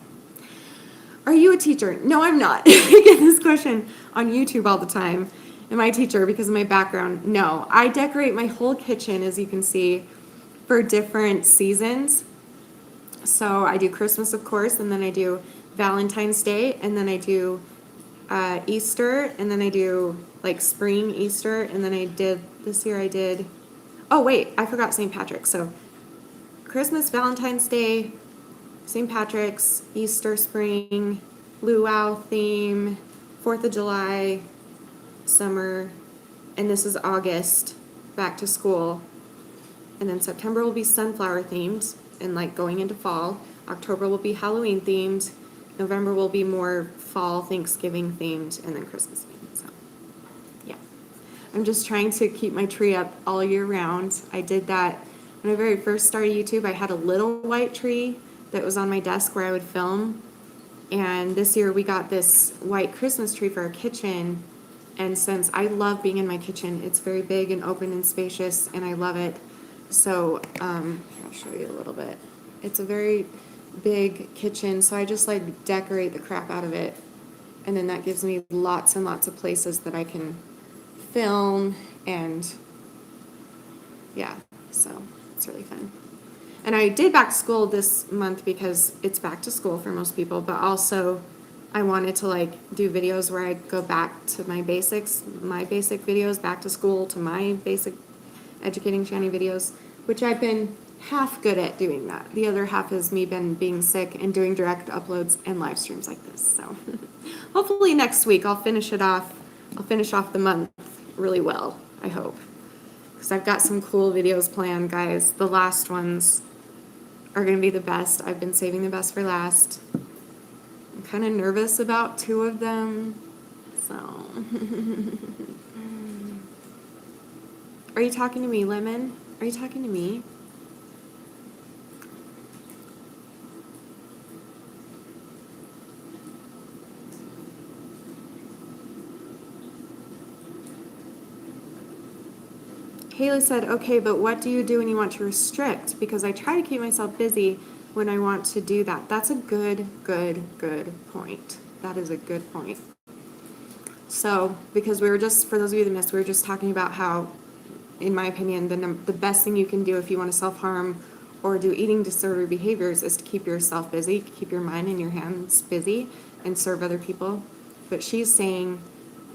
Are you a teacher? No, I'm not. I get this question on YouTube all the time. Am I a teacher because of my background? No, I decorate my whole kitchen, as you can see, for different seasons. So I do Christmas, of course, and then I do Valentine's Day, and then I do Easter, and then I do like spring Easter, and then this year I did, oh wait, I forgot St. Patrick's. So Christmas, Valentine's Day, St. Patrick's, Easter, spring, luau theme, 4th of July, summer, and this is August, back to school. And then September will be sunflower themed and like going into fall. October will be Halloween themed. November will be more fall, Thanksgiving themed, and then Christmas themed. So, yeah. I'm just trying to keep my tree up all year round. I did that when I very first started YouTube. I had a little white tree that was on my desk where I would film. And this year we got this white Christmas tree for our kitchen. And since I love being in my kitchen, it's very big and open and spacious, and I love it. So I'll show you a little bit. It's a very big kitchen, so I just like decorate the crap out of it. And then that gives me lots and lots of places that I can film, and yeah, so it's really fun. And I did back to school this month because it's back to school for most people, but also I wanted to like do videos where I go back to my basic videos, back to school to my basic educating Shanny videos, which I've been half good at doing that. The other half is me being sick and doing direct uploads and live streams like this. So hopefully next week I'll finish off the month really well, I hope. Because I've got some cool videos planned, guys. The last ones are going to be the best. I've been saving the best for last. I'm kind of nervous about 2 of them. So are you talking to me, Lemon? Are you talking to me? Haley said, okay, but what do you do when you want to restrict? Because I try to keep myself busy when I want to do that. That's a good point. That is a good point. So, because we were just, for those of you that missed, we were just talking about how, in my opinion, the best thing you can do if you want to self-harm or do eating disorder behaviors is to keep yourself busy, keep your mind and your hands busy, and serve other people. But she's saying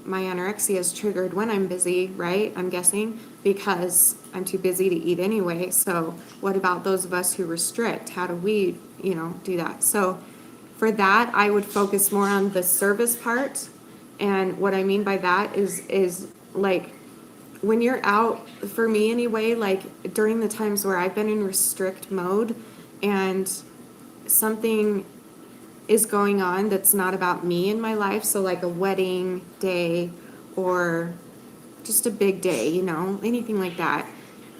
my anorexia is triggered when I'm busy, right? I'm guessing, because I'm too busy to eat anyway. So what about those of us who restrict? How do we, do that? So for that, I would focus more on the service part. And what I mean by that is like, when you're out, for me anyway, like during the times where I've been in restrict mode and something is going on that's not about me in my life, so like a wedding day or just a big day, anything like that,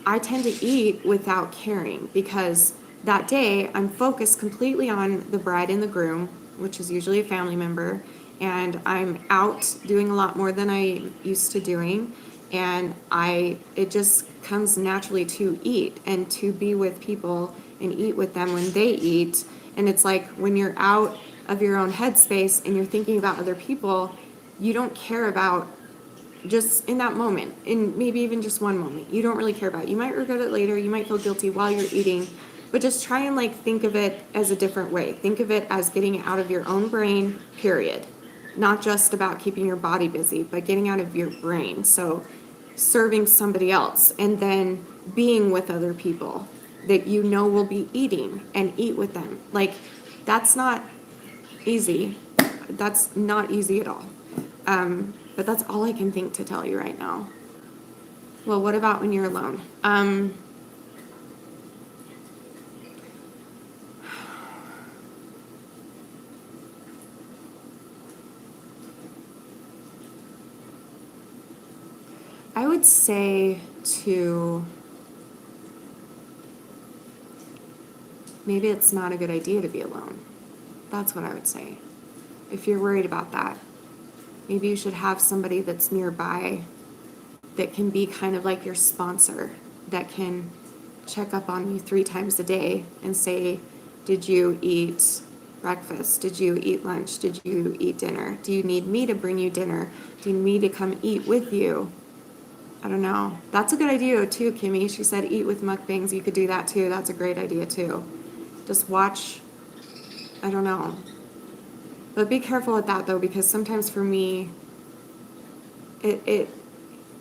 I tend to eat without caring because that day I'm focused completely on the bride and the groom, which is usually a family member, and I'm out doing a lot more than I used to doing. and it just comes naturally to eat and to be with people and eat with them when they eat. And it's like when you're out of your own headspace and you're thinking about other people, you don't care about just in that moment, in maybe even just one moment, you don't really care about it. You might regret it later, you might feel guilty while you're eating, but just try and like think of it as a different way. Think of it as getting out of your own brain, period. Not just about keeping your body busy, but getting out of your brain. So serving somebody else and then being with other people that you know will be eating and eat with them. Like, that's not easy. That's not easy at all. But that's all I can think to tell you right now. Well, what about when you're alone? I would say maybe it's not a good idea to be alone. That's what I would say. If you're worried about that, maybe you should have somebody that's nearby that can be kind of like your sponsor, that can check up on you 3 times a day and say, did you eat breakfast? Did you eat lunch? Did you eat dinner? Do you need me to bring you dinner? Do you need me to come eat with you? I don't know. That's a good idea too, Kimmy. She said eat with mukbangs. You could do that too. That's a great idea too. Just watch, I don't know. But be careful with that though, because sometimes for me,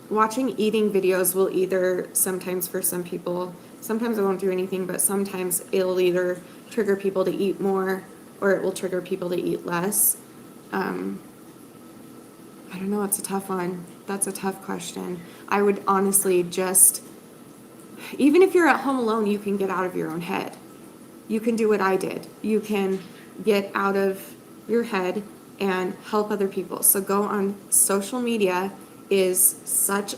watching eating videos will either, sometimes for some people, sometimes it won't do anything, but sometimes it'll either trigger people to eat more or it will trigger people to eat less. I don't know, it's a tough one. That's a tough question. I would honestly just, even if you're at home alone, you can get out of your own head. You can do what I did. You can get out of your head and help other people. So go on social media is such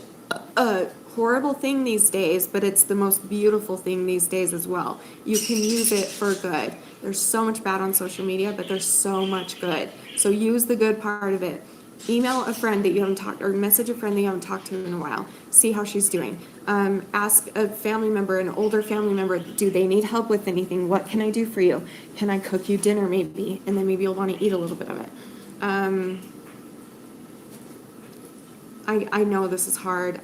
a horrible thing these days, but it's the most beautiful thing these days as well. You can use it for good. There's so much bad on social media, but there's so much good. So use the good part of it. Email a friend that you haven't talked, or message a friend that you haven't talked to in a while. See how she's doing. Ask a family member, an older family member, do they need help with anything? What can I do for you? Can I cook you dinner maybe? And then maybe you'll want to eat a little bit of it. I know this is hard.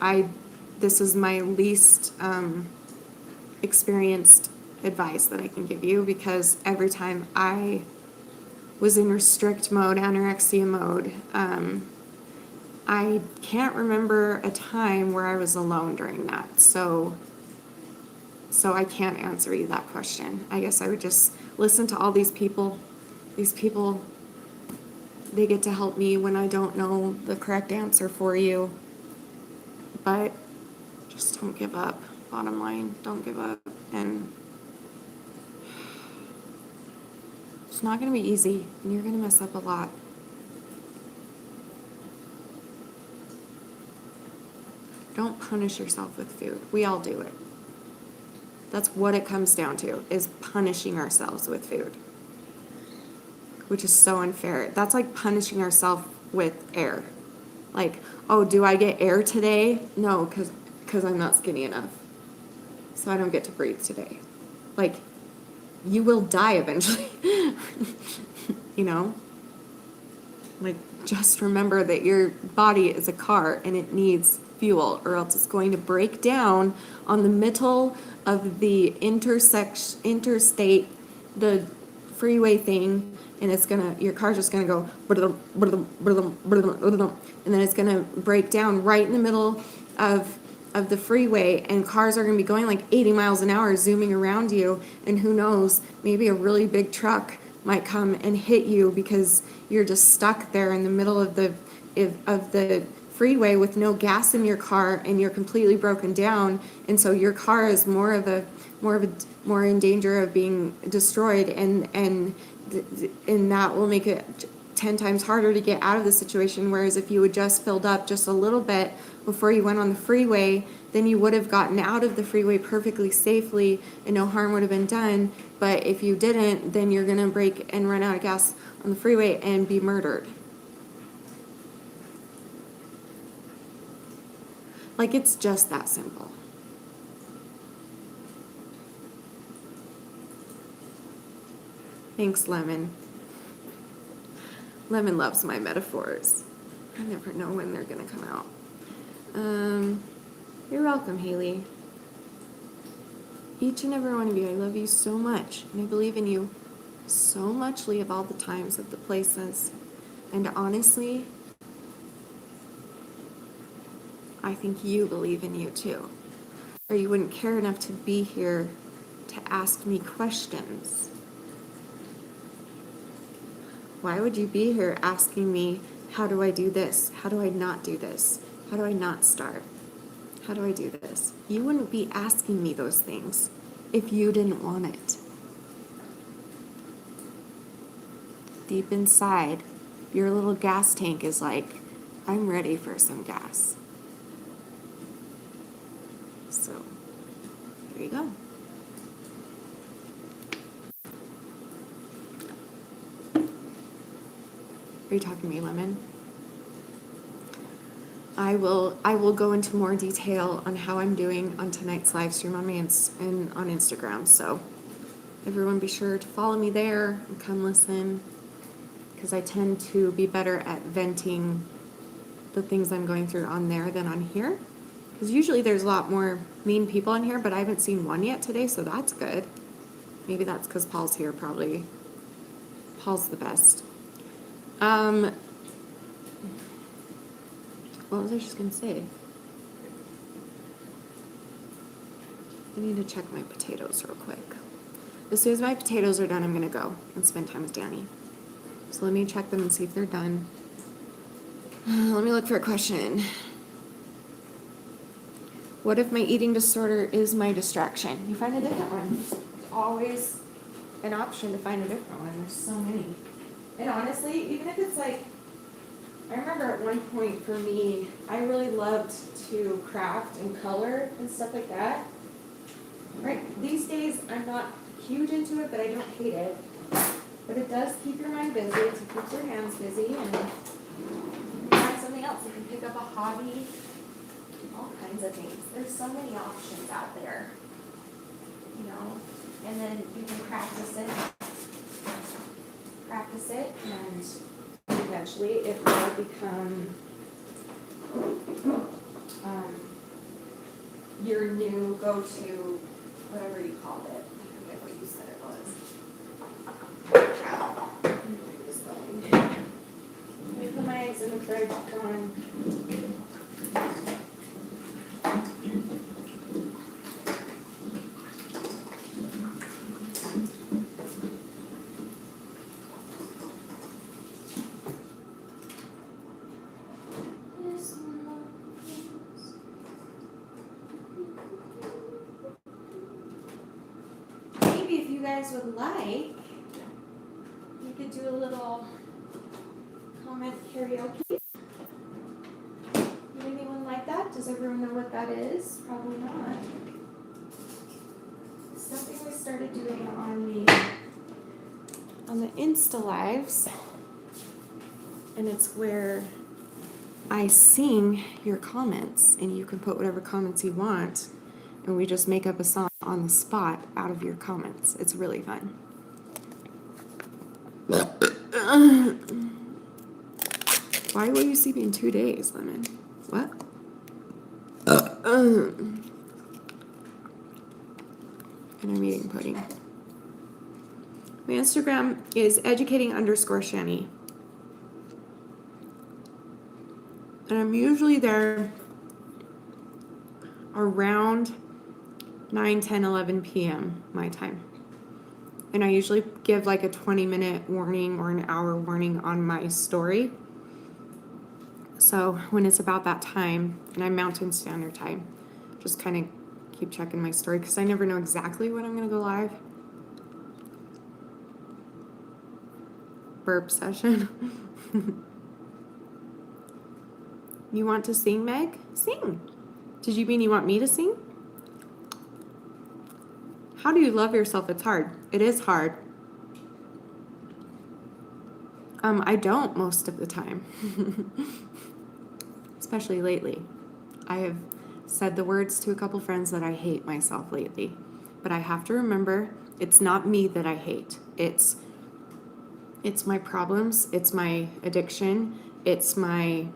This is my least experienced advice that I can give you, because every time I was in restrict mode, anorexia mode, I can't remember a time where I was alone during that. So I can't answer you that question. I guess I would just listen to all these people. These people, they get to help me when I don't know the correct answer for you. But just don't give up. Bottom line, don't give up. And it's not going to be easy, and you're going to mess up a lot. Don't punish yourself with food. We all do it. That's what it comes down to, is punishing ourselves with food, which is so unfair. That's like punishing ourselves with air. Like, oh, do I get air today? No, because I'm not skinny enough. So I don't get to breathe today. Like, you will die eventually. You know? Like, just remember that your body is a car and it needs fuel, or else it's going to break down on the middle of the interstate, the freeway thing, and your car's just gonna go, and then it's gonna break down right in the middle of the freeway, and cars are gonna be going like 80 miles an hour zooming around you, and who knows, maybe a really big truck might come and hit you because you're just stuck there in the middle of the freeway with no gas in your car, and you're completely broken down, and so your car is more in danger of being destroyed, and that will make it 10 times harder to get out of the situation. Whereas if you had just filled up just a little bit before you went on the freeway, then you would have gotten out of the freeway perfectly safely and no harm would have been done. But if you didn't, then you're gonna break and run out of gas on the freeway and be murdered. Like, it's just that simple. Thanks, Lemon. Lemon loves my metaphors. I never know when they're gonna come out. You're welcome, Haley. Each and every one of you, I love you so much, and I believe in you so muchly of all the times, of the places, and honestly, I think you believe in you too, or you wouldn't care enough to be here to ask me questions. Why would you be here asking me, how do I do this? How do I not do this? How do I not start? How do I do this? You wouldn't be asking me those things if you didn't want it. Deep inside, your little gas tank is like, I'm ready for some gas. So, there you go. Are you talking to me, Lemon? I will go into more detail on how I'm doing on tonight's live stream on and on Instagram. So everyone be sure to follow me there and come listen, because I tend to be better at venting the things I'm going through on there than on here. Because usually there's a lot more mean people on here, but I haven't seen one yet today, so that's good. Maybe that's because Paul's here, probably. Paul's the best. What was I just gonna say? I need to check my potatoes real quick. As soon as my potatoes are done, I'm gonna go and spend time with Danny. So let me check them and see if they're done. Let me look for a question. What if my eating disorder is my distraction? You find a different one. It's always an option to find a different one. There's so many. And honestly, even if it's like, I remember at one point for me, I really loved to craft and color and stuff like that. Right, these days I'm not huge into it, but I don't hate it. But it does keep your mind busy, it keeps your hands busy, and find something else. You can pick up a hobby, all kinds of things. There's so many options out there, you know, and then you can practice it, and eventually it will become your new go-to, whatever you called it. I forget what you said it was. Let me put my eggs in the fridge. Come on. Would like, you could do a little comment karaoke. Would anyone like that? Does everyone know what that is? Probably not. It's something we started doing on the Insta lives, and it's where I sing your comments, and you can put whatever comments you want, and we just make up a song on the spot out of your comments. It's really fun. Why will you see me in 2 days, Lemon? What? And I'm eating pudding. My Instagram is educating_Shanny. And I'm usually there around 9, 10, 11 p.m. my time. And I usually give like a 20-minute warning or an hour warning on my story. So when it's about that time, and I'm Mountain Standard Time, just kind of keep checking my story because I never know exactly when I'm going to go live. Burp session. You want to sing, Meg? Sing. Did you mean you want me to sing? How do you love yourself? It's hard. It is hard. I don't most of the time. Especially lately. I have said the words to a couple friends that I hate myself lately. But I have to remember, it's not me that I hate. It's my problems, it's my addiction, it's my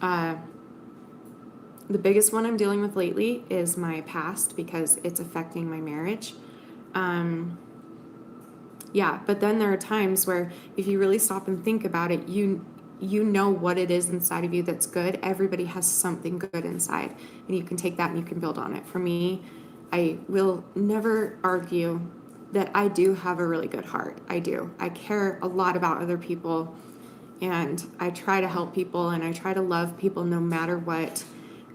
the biggest one I'm dealing with lately is my past because it's affecting my marriage. Yeah, but then there are times where if you really stop and think about it, you know what it is inside of you that's good. Everybody has something good inside, and you can take that and you can build on it. For me, I will never argue that I do have a really good heart. I do. I care a lot about other people, and I try to help people, and I try to love people no matter what,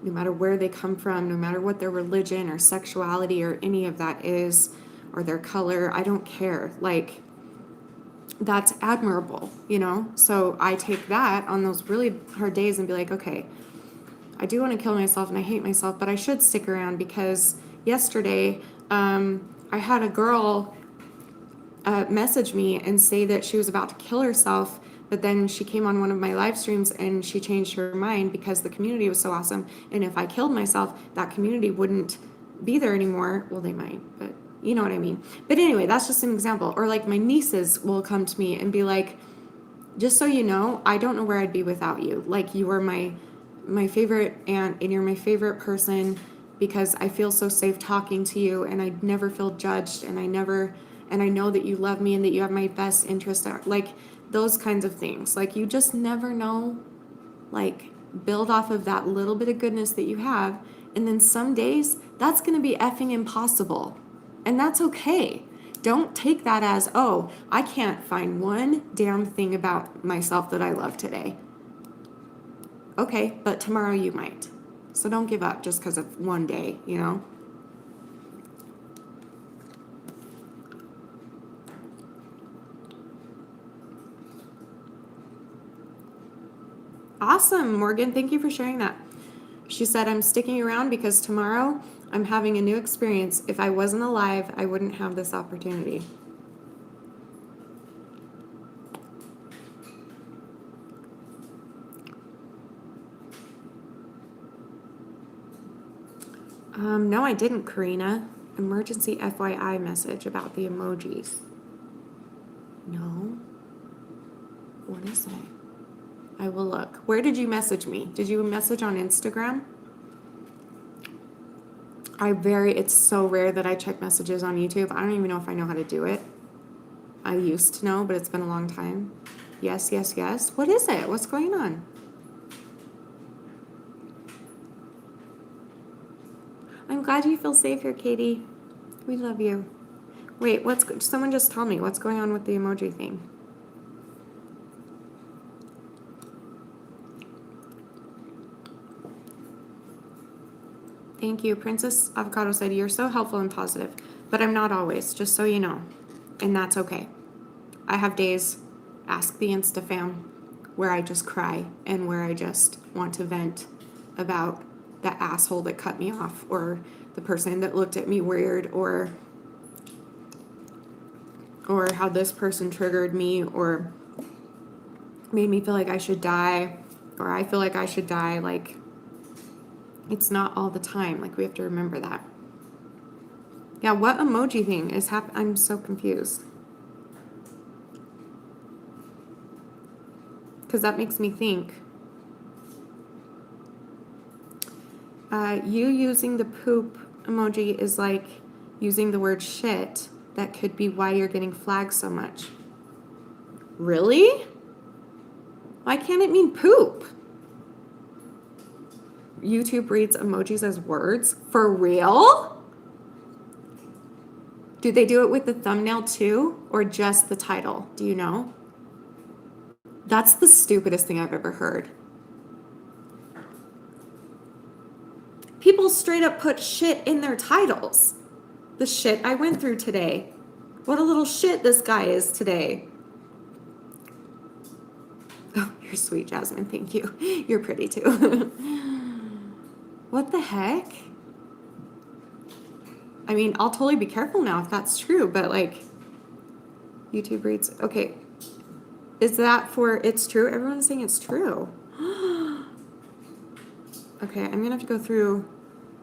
no matter where they come from, no matter what their religion or sexuality or any of that is, or their color. I don't care. Like, that's admirable, you know? So I take that on those really hard days and be like, okay, I do want to kill myself and I hate myself, but I should stick around because yesterday I had a girl message me and say that she was about to kill herself, but then she came on one of my live streams and she changed her mind because the community was so awesome. And if I killed myself, that community wouldn't be there anymore. Well, they might, but you know what I mean. But anyway, that's just an example. Or like my nieces will come to me and be like, just so you know, I don't know where I'd be without you. Like, you are my favorite aunt and you're my favorite person because I feel so safe talking to you and I never feel judged and I know that you love me and that you have my best interest at, like those kinds of things. Like, you just never know. Like, build off of that little bit of goodness that you have, and then some days that's going to be effing impossible. And that's okay. Don't take that as, oh, I can't find one damn thing about myself that I love today. Okay, but tomorrow you might. So don't give up just because of one day, you know? Awesome, Morgan. Thank you for sharing that. She said, I'm sticking around because tomorrow I'm having a new experience. If I wasn't alive, I wouldn't have this opportunity. No, I didn't, Karina. Emergency FYI message about the emojis. No. What is it? I will look. Where did you message me? Did you message on Instagram? It's so rare that I check messages on YouTube. I don't even know if I know how to do it. I used to know, but it's been a long time. Yes, yes, yes. What is it? What's going on? I'm glad you feel safe here, Katie. We love you. Wait, someone just told me what's going on with the emoji thing. Thank you. Princess Avocado said, you're so helpful and positive, but I'm not always, just so you know. And that's okay. I have days, ask the Insta fam, where I just cry and where I just want to vent about the asshole that cut me off or the person that looked at me weird or how this person triggered me or made me feel like I should die or I feel like I should die. Like, it's not all the time. Like, we have to remember that. Yeah, what emoji thing is happening? I'm so confused. Because that makes me think. You using the poop emoji is like using the word shit. That could be why you're getting flagged so much. Really? Why can't it mean poop? YouTube reads emojis as words? For real? Do they do it with the thumbnail too, or just the title? Do you know? That's the stupidest thing I've ever heard. People straight up put shit in their titles. The shit I went through today. What a little shit this guy is today. Oh, you're sweet, Jasmine. Thank you. You're pretty too. What the heck? I mean, I'll totally be careful now if that's true, but like, YouTube reads, okay. Is that for it's true? Everyone's saying it's true. Okay, I'm gonna have to go through,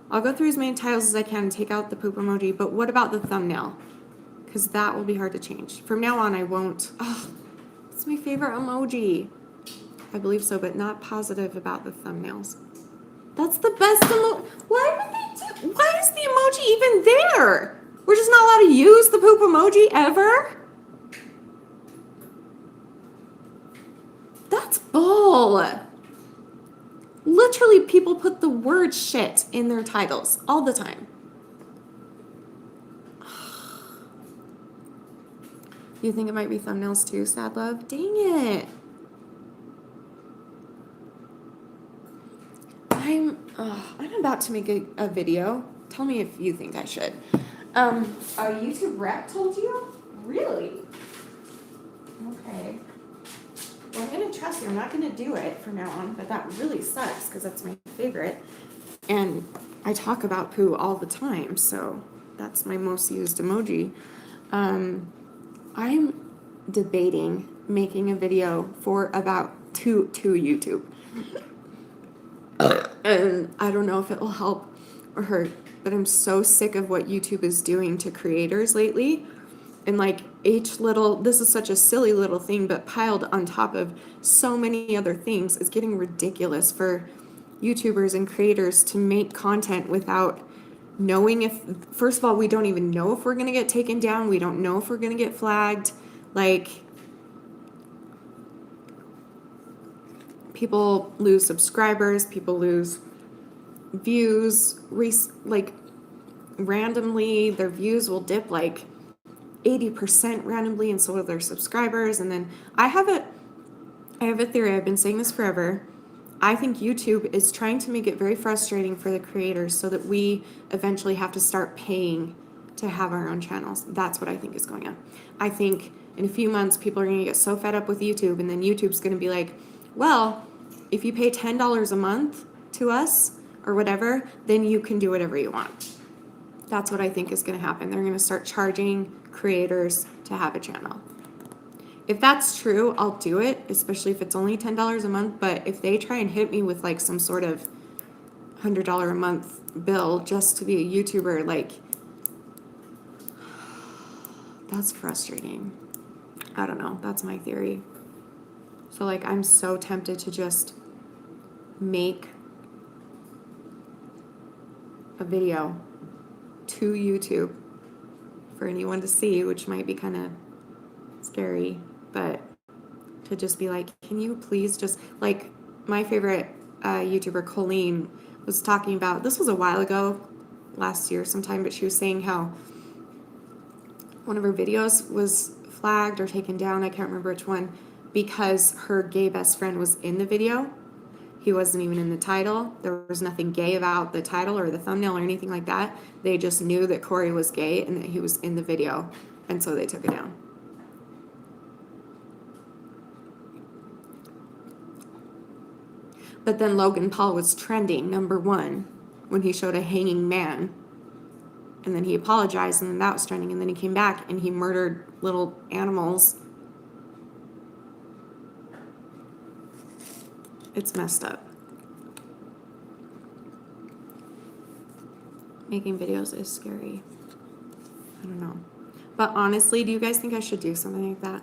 I'll go through as many titles as I can and take out the poop emoji, but what about the thumbnail? Because that will be hard to change. From now on, I won't. Oh, it's my favorite emoji. I believe so, but not positive about the thumbnails. That's the best emoji. Why would they do? Why is the emoji even there? We're just not allowed to use the poop emoji ever? That's bull. Literally, people put the word shit in their titles all the time. You think it might be thumbnails too, sad love? Dang it. I'm about to make a video. Tell me if you think I should. A YouTube rep told you? Really? Okay. Well, I'm going to trust you. I'm not going to do it from now on, but that really sucks because that's my favorite. And I talk about poo all the time, so that's my most used emoji. I'm debating making a video for about to YouTube. And I don't know if it will help or hurt, but I'm so sick of what YouTube is doing to creators lately. And like this is such a silly little thing, but piled on top of so many other things is getting ridiculous for YouTubers and creators to make content without knowing if, first of all, we don't even know if we're going to get taken down. We don't know if we're going to get flagged. Like, people lose subscribers, people lose views, like randomly their views will dip like 80% randomly, and so will their subscribers. And then I have a theory. I've been saying this forever. I think YouTube is trying to make it very frustrating for the creators so that we eventually have to start paying to have our own channels. That's what I think is going on. I think in a few months, people are going to get so fed up with YouTube, and then YouTube's going to be like, well, if you pay $10 a month to us or whatever, then you can do whatever you want. That's what I think is going to happen. They're going to start charging creators to have a channel. If that's true, I'll do it, especially if it's only $10 a month. But if they try and hit me with like some sort of $100 a month bill just to be a YouTuber, like, that's frustrating. I don't know. That's my theory. So like, I'm so tempted to just make a video to YouTube for anyone to see, which might be kind of scary, but to just be like, can you please just, like, my favorite YouTuber, Colleen, was talking about, this was a while ago, last year sometime, but she was saying how one of her videos was flagged or taken down, I can't remember which one, because her gay best friend was in the video. He wasn't even in the title. There was nothing gay about the title or the thumbnail or anything like that. They just knew that Corey was gay and that he was in the video, and so they took it down. But then Logan Paul was trending #1 when he showed a hanging man. And then he apologized, and then that was trending. And then he came back and he murdered little animals. It's messed up. Making videos is scary. I don't know. But honestly, do you guys think I should do something like that?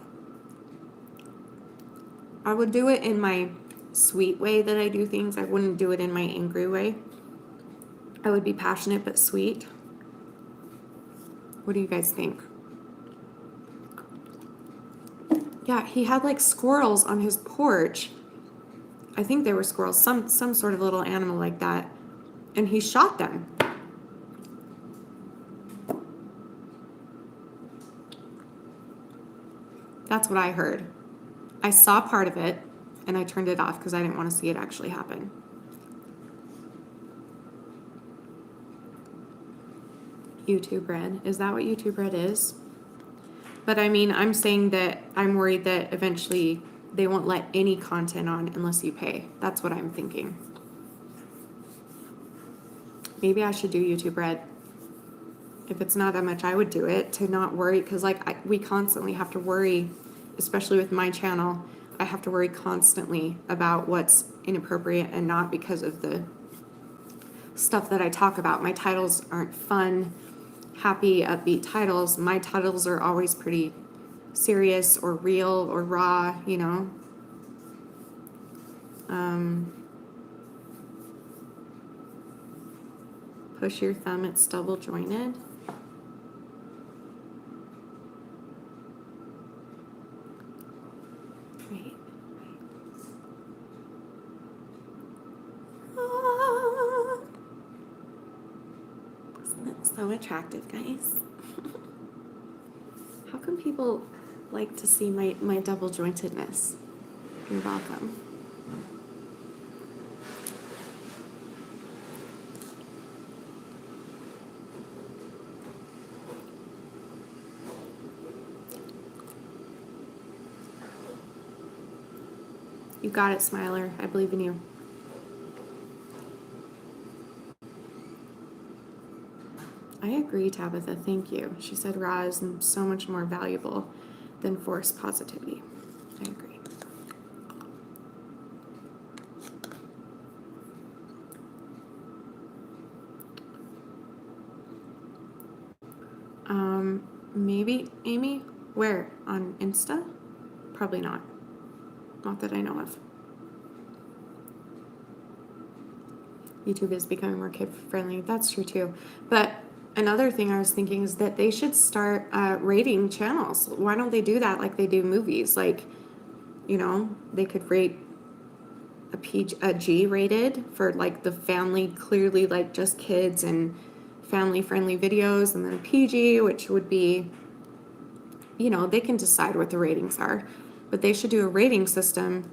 I would do it in my sweet way that I do things. I wouldn't do it in my angry way. I would be passionate but sweet. What do you guys think? Yeah, he had like squirrels on his porch. I think they were squirrels, some sort of little animal like that. And he shot them. That's what I heard. I saw part of it and I turned it off because I didn't want to see it actually happen. YouTube Red. Is that what YouTube Red is? But I mean, I'm saying that I'm worried that eventually they won't let any content on unless you pay. That's what I'm thinking. Maybe I should do YouTube Red. If it's not that much, I would do it to not worry, because like we constantly have to worry, especially with my channel. I have to worry constantly about what's inappropriate and not because of the stuff that I talk about. My titles aren't fun, happy, upbeat titles. My titles are always pretty serious or real or raw, you know. Push your thumb, it's double jointed. Right. Ah. Isn't it so attractive, guys? How come people like to see my double jointedness? You're welcome. You got it, Smiler. I believe in you. I agree, Tabitha. Thank you. She said raw is so much more valuable than forced positivity. I agree. Maybe, Amy? Where? On Insta? Probably not. Not that I know of. YouTube is becoming more kid-friendly. That's true, too. But another thing I was thinking is that they should start rating channels. Why don't they do that like they do movies? Like, you know, they could rate a G rated for like the family, clearly like just kids and family-friendly videos, and then a PG, which would be, you know, they can decide what the ratings are, but they should do a rating system,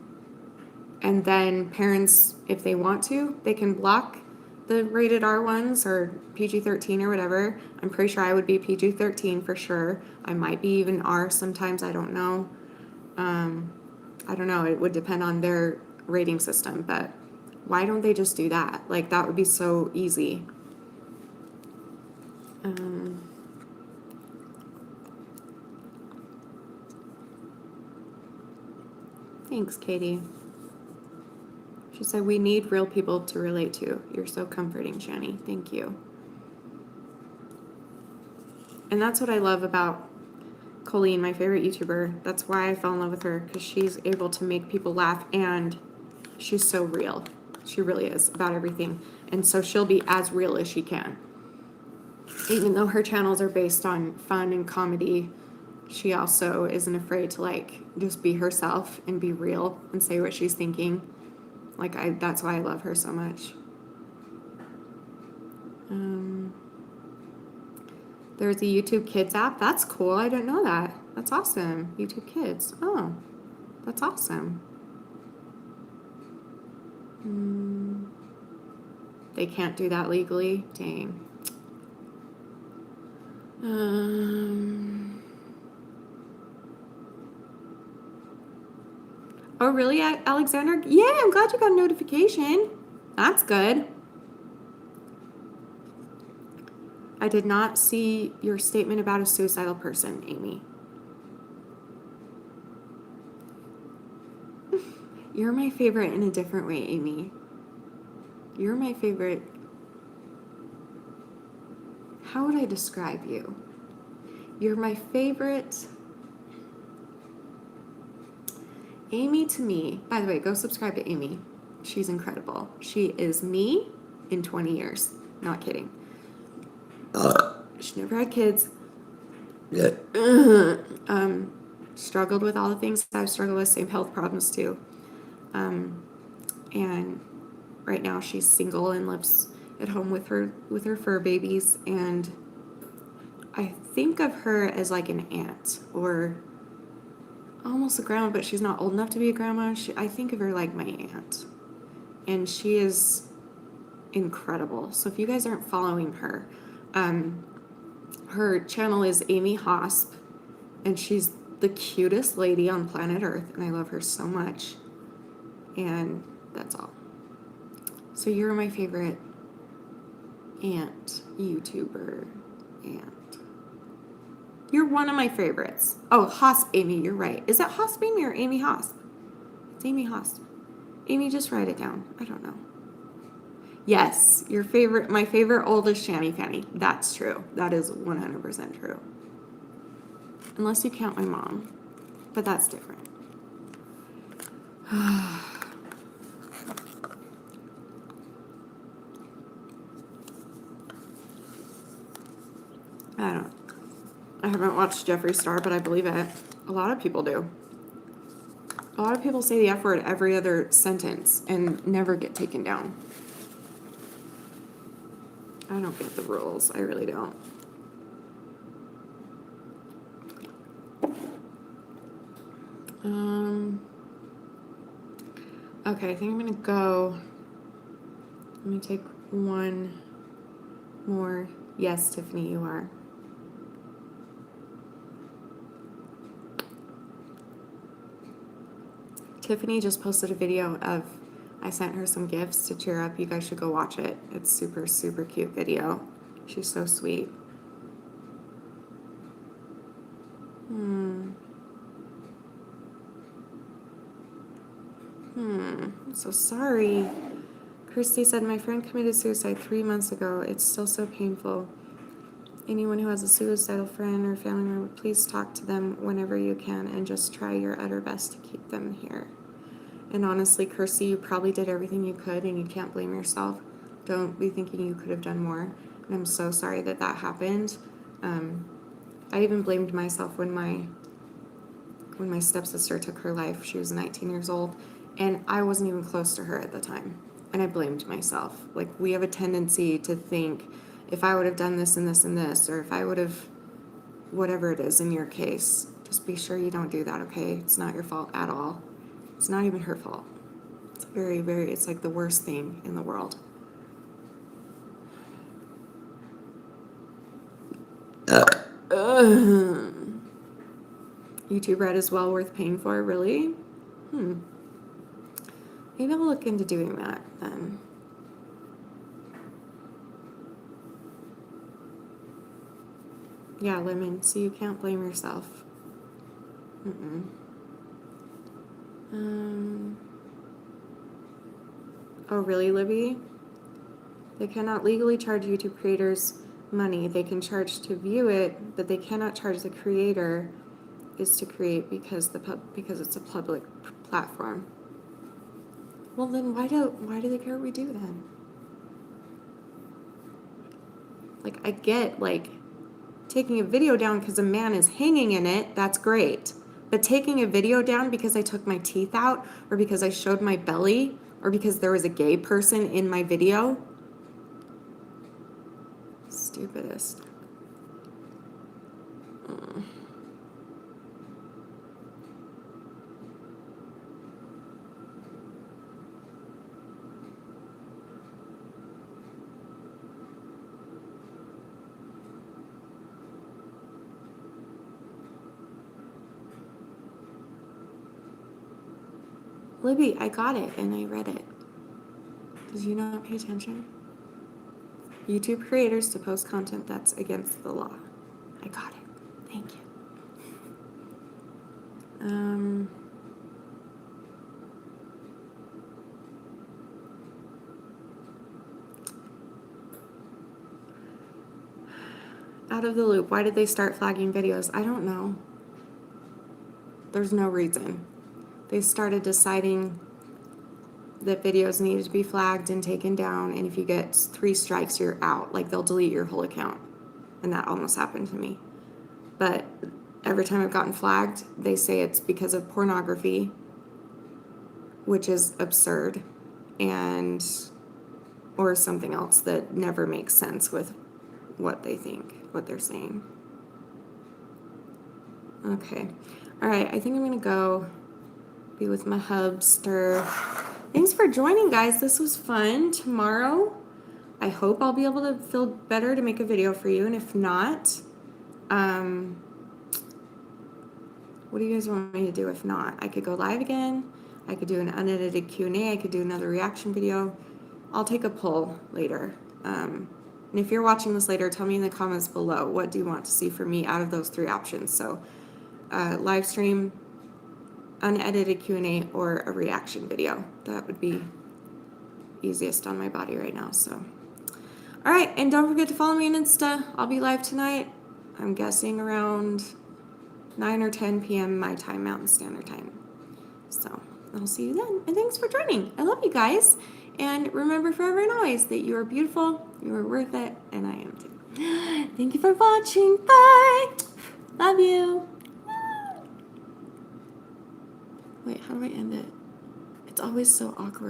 and then parents, if they want to, they can block the rated R ones or PG-13 or whatever. I'm pretty sure I would be PG-13 for sure. I might be even R sometimes, I don't know. I don't know, it would depend on their rating system, but why don't they just do that? Like, that would be so easy. Thanks, Katie. She said, we need real people to relate to. You're so comforting, Shanny. Thank you. And that's what I love about Colleen, my favorite YouTuber. That's why I fell in love with her, because she's able to make people laugh, and she's so real. She really is about everything. And so she'll be as real as she can. Even though her channels are based on fun and comedy, she also isn't afraid to like just be herself and be real and say what she's thinking. Like, that's why I love her so much. There's a YouTube Kids app. That's cool. I didn't know that. That's awesome. YouTube Kids. Oh, that's awesome. They can't do that legally. Dang. Oh, really, Alexander? Yeah, I'm glad you got a notification. That's good. I did not see your statement about a suicidal person, Amy. You're my favorite in a different way, Amy. You're my favorite. How would I describe you? You're my favorite. Amy to me, by the way, go subscribe to Amy. She's incredible. She is me in 20 years. Not kidding. She never had kids. Struggled with all the things I've struggled with, same health problems too. And right now she's single and lives at home with her fur babies, and I think of her as like an aunt or almost a grandma, but she's not old enough to be a grandma. I think of her like my aunt, and she is incredible. So if you guys aren't following her, her channel is Amy Hosp, and she's the cutest lady on planet Earth, and I love her so much. And that's all. So you're my favorite aunt, YouTuber, aunt. You're one of my favorites. Oh, Hosp Amy, you're right. Is it Hosp Amy or Amy Hosp? It's Amy Hosp. Amy, just write it down. I don't know. Yes, my favorite oldest Shanny Fanny. That's true. That is 100% true. Unless you count my mom, but that's different. I haven't watched Jeffree Star, but I believe it. A lot of people do. A lot of people say the F word every other sentence and never get taken down. I don't get the rules. I really don't. Okay, I think I'm gonna go. Let me take one more. Yes, Tiffany, you are. Tiffany just posted a video of, I sent her some gifts to cheer up. You guys should go watch it. It's super, super cute video. She's so sweet. I'm so sorry. Kirsty said, my friend committed suicide 3 months ago. It's still so painful. Anyone who has a suicidal friend or family member, please talk to them whenever you can and just try your utter best to keep them here. And honestly, Kirsty, you probably did everything you could and you can't blame yourself. Don't be thinking you could have done more. And I'm so sorry that that happened. I even blamed myself when my stepsister took her life. She was 19 years old and I wasn't even close to her at the time. And I blamed myself. Like, we have a tendency to think, if I would have done this and this and this, or if I would have, whatever it is in your case, just be sure you don't do that, okay? It's not your fault at all. It's not even her fault. It's very, very, it's like the worst thing in the world. YouTube Red is well worth paying for, really? Maybe I'll look into doing that then. Yeah, Lemon, so you can't blame yourself. Oh, really, Libby? They cannot legally charge YouTube creators money. They can charge to view it, but they cannot charge the creator is to create because it's a public platform. Well, then why do they care what we do then? Like, I get, like, taking a video down because a man is hanging in it, that's great. But taking a video down because I took my teeth out, or because I showed my belly, or because there was a gay person in my video? Stupidest. Libby, I got it and I read it. Did you not pay attention? YouTube creators to post content that's against the law. I got it. Thank you. Out of the loop. Why did they start flagging videos? I don't know. There's no reason. They started deciding that videos needed to be flagged and taken down, and if you get 3 strikes, you're out. Like, they'll delete your whole account. And that almost happened to me. But every time I've gotten flagged, they say it's because of pornography, which is absurd, and or something else that never makes sense with what they think, what they're saying. Okay. All right, I think I'm going to go be with my hubster. Thanks for joining, guys. This was fun. Tomorrow, I hope I'll be able to feel better to make a video for you. And if not, what do you guys want me to do? If not, I could go live again. I could do an unedited Q&A. I could do another reaction video. I'll take a poll later. And if you're watching this later, tell me in the comments below, what do you want to see from me out of those 3 options? So live stream, unedited Q&A, or a reaction video. That would be easiest on my body right now, so. All right, and don't forget to follow me on Insta. I'll be live tonight. I'm guessing around 9 or 10 p.m. my time, Mountain Standard Time. So I'll see you then. And thanks for joining. I love you guys. And remember forever and always that you are beautiful, you are worth it, and I am too. Thank you for watching. Bye. Love you. Wait, how do I end it? It's always so awkward.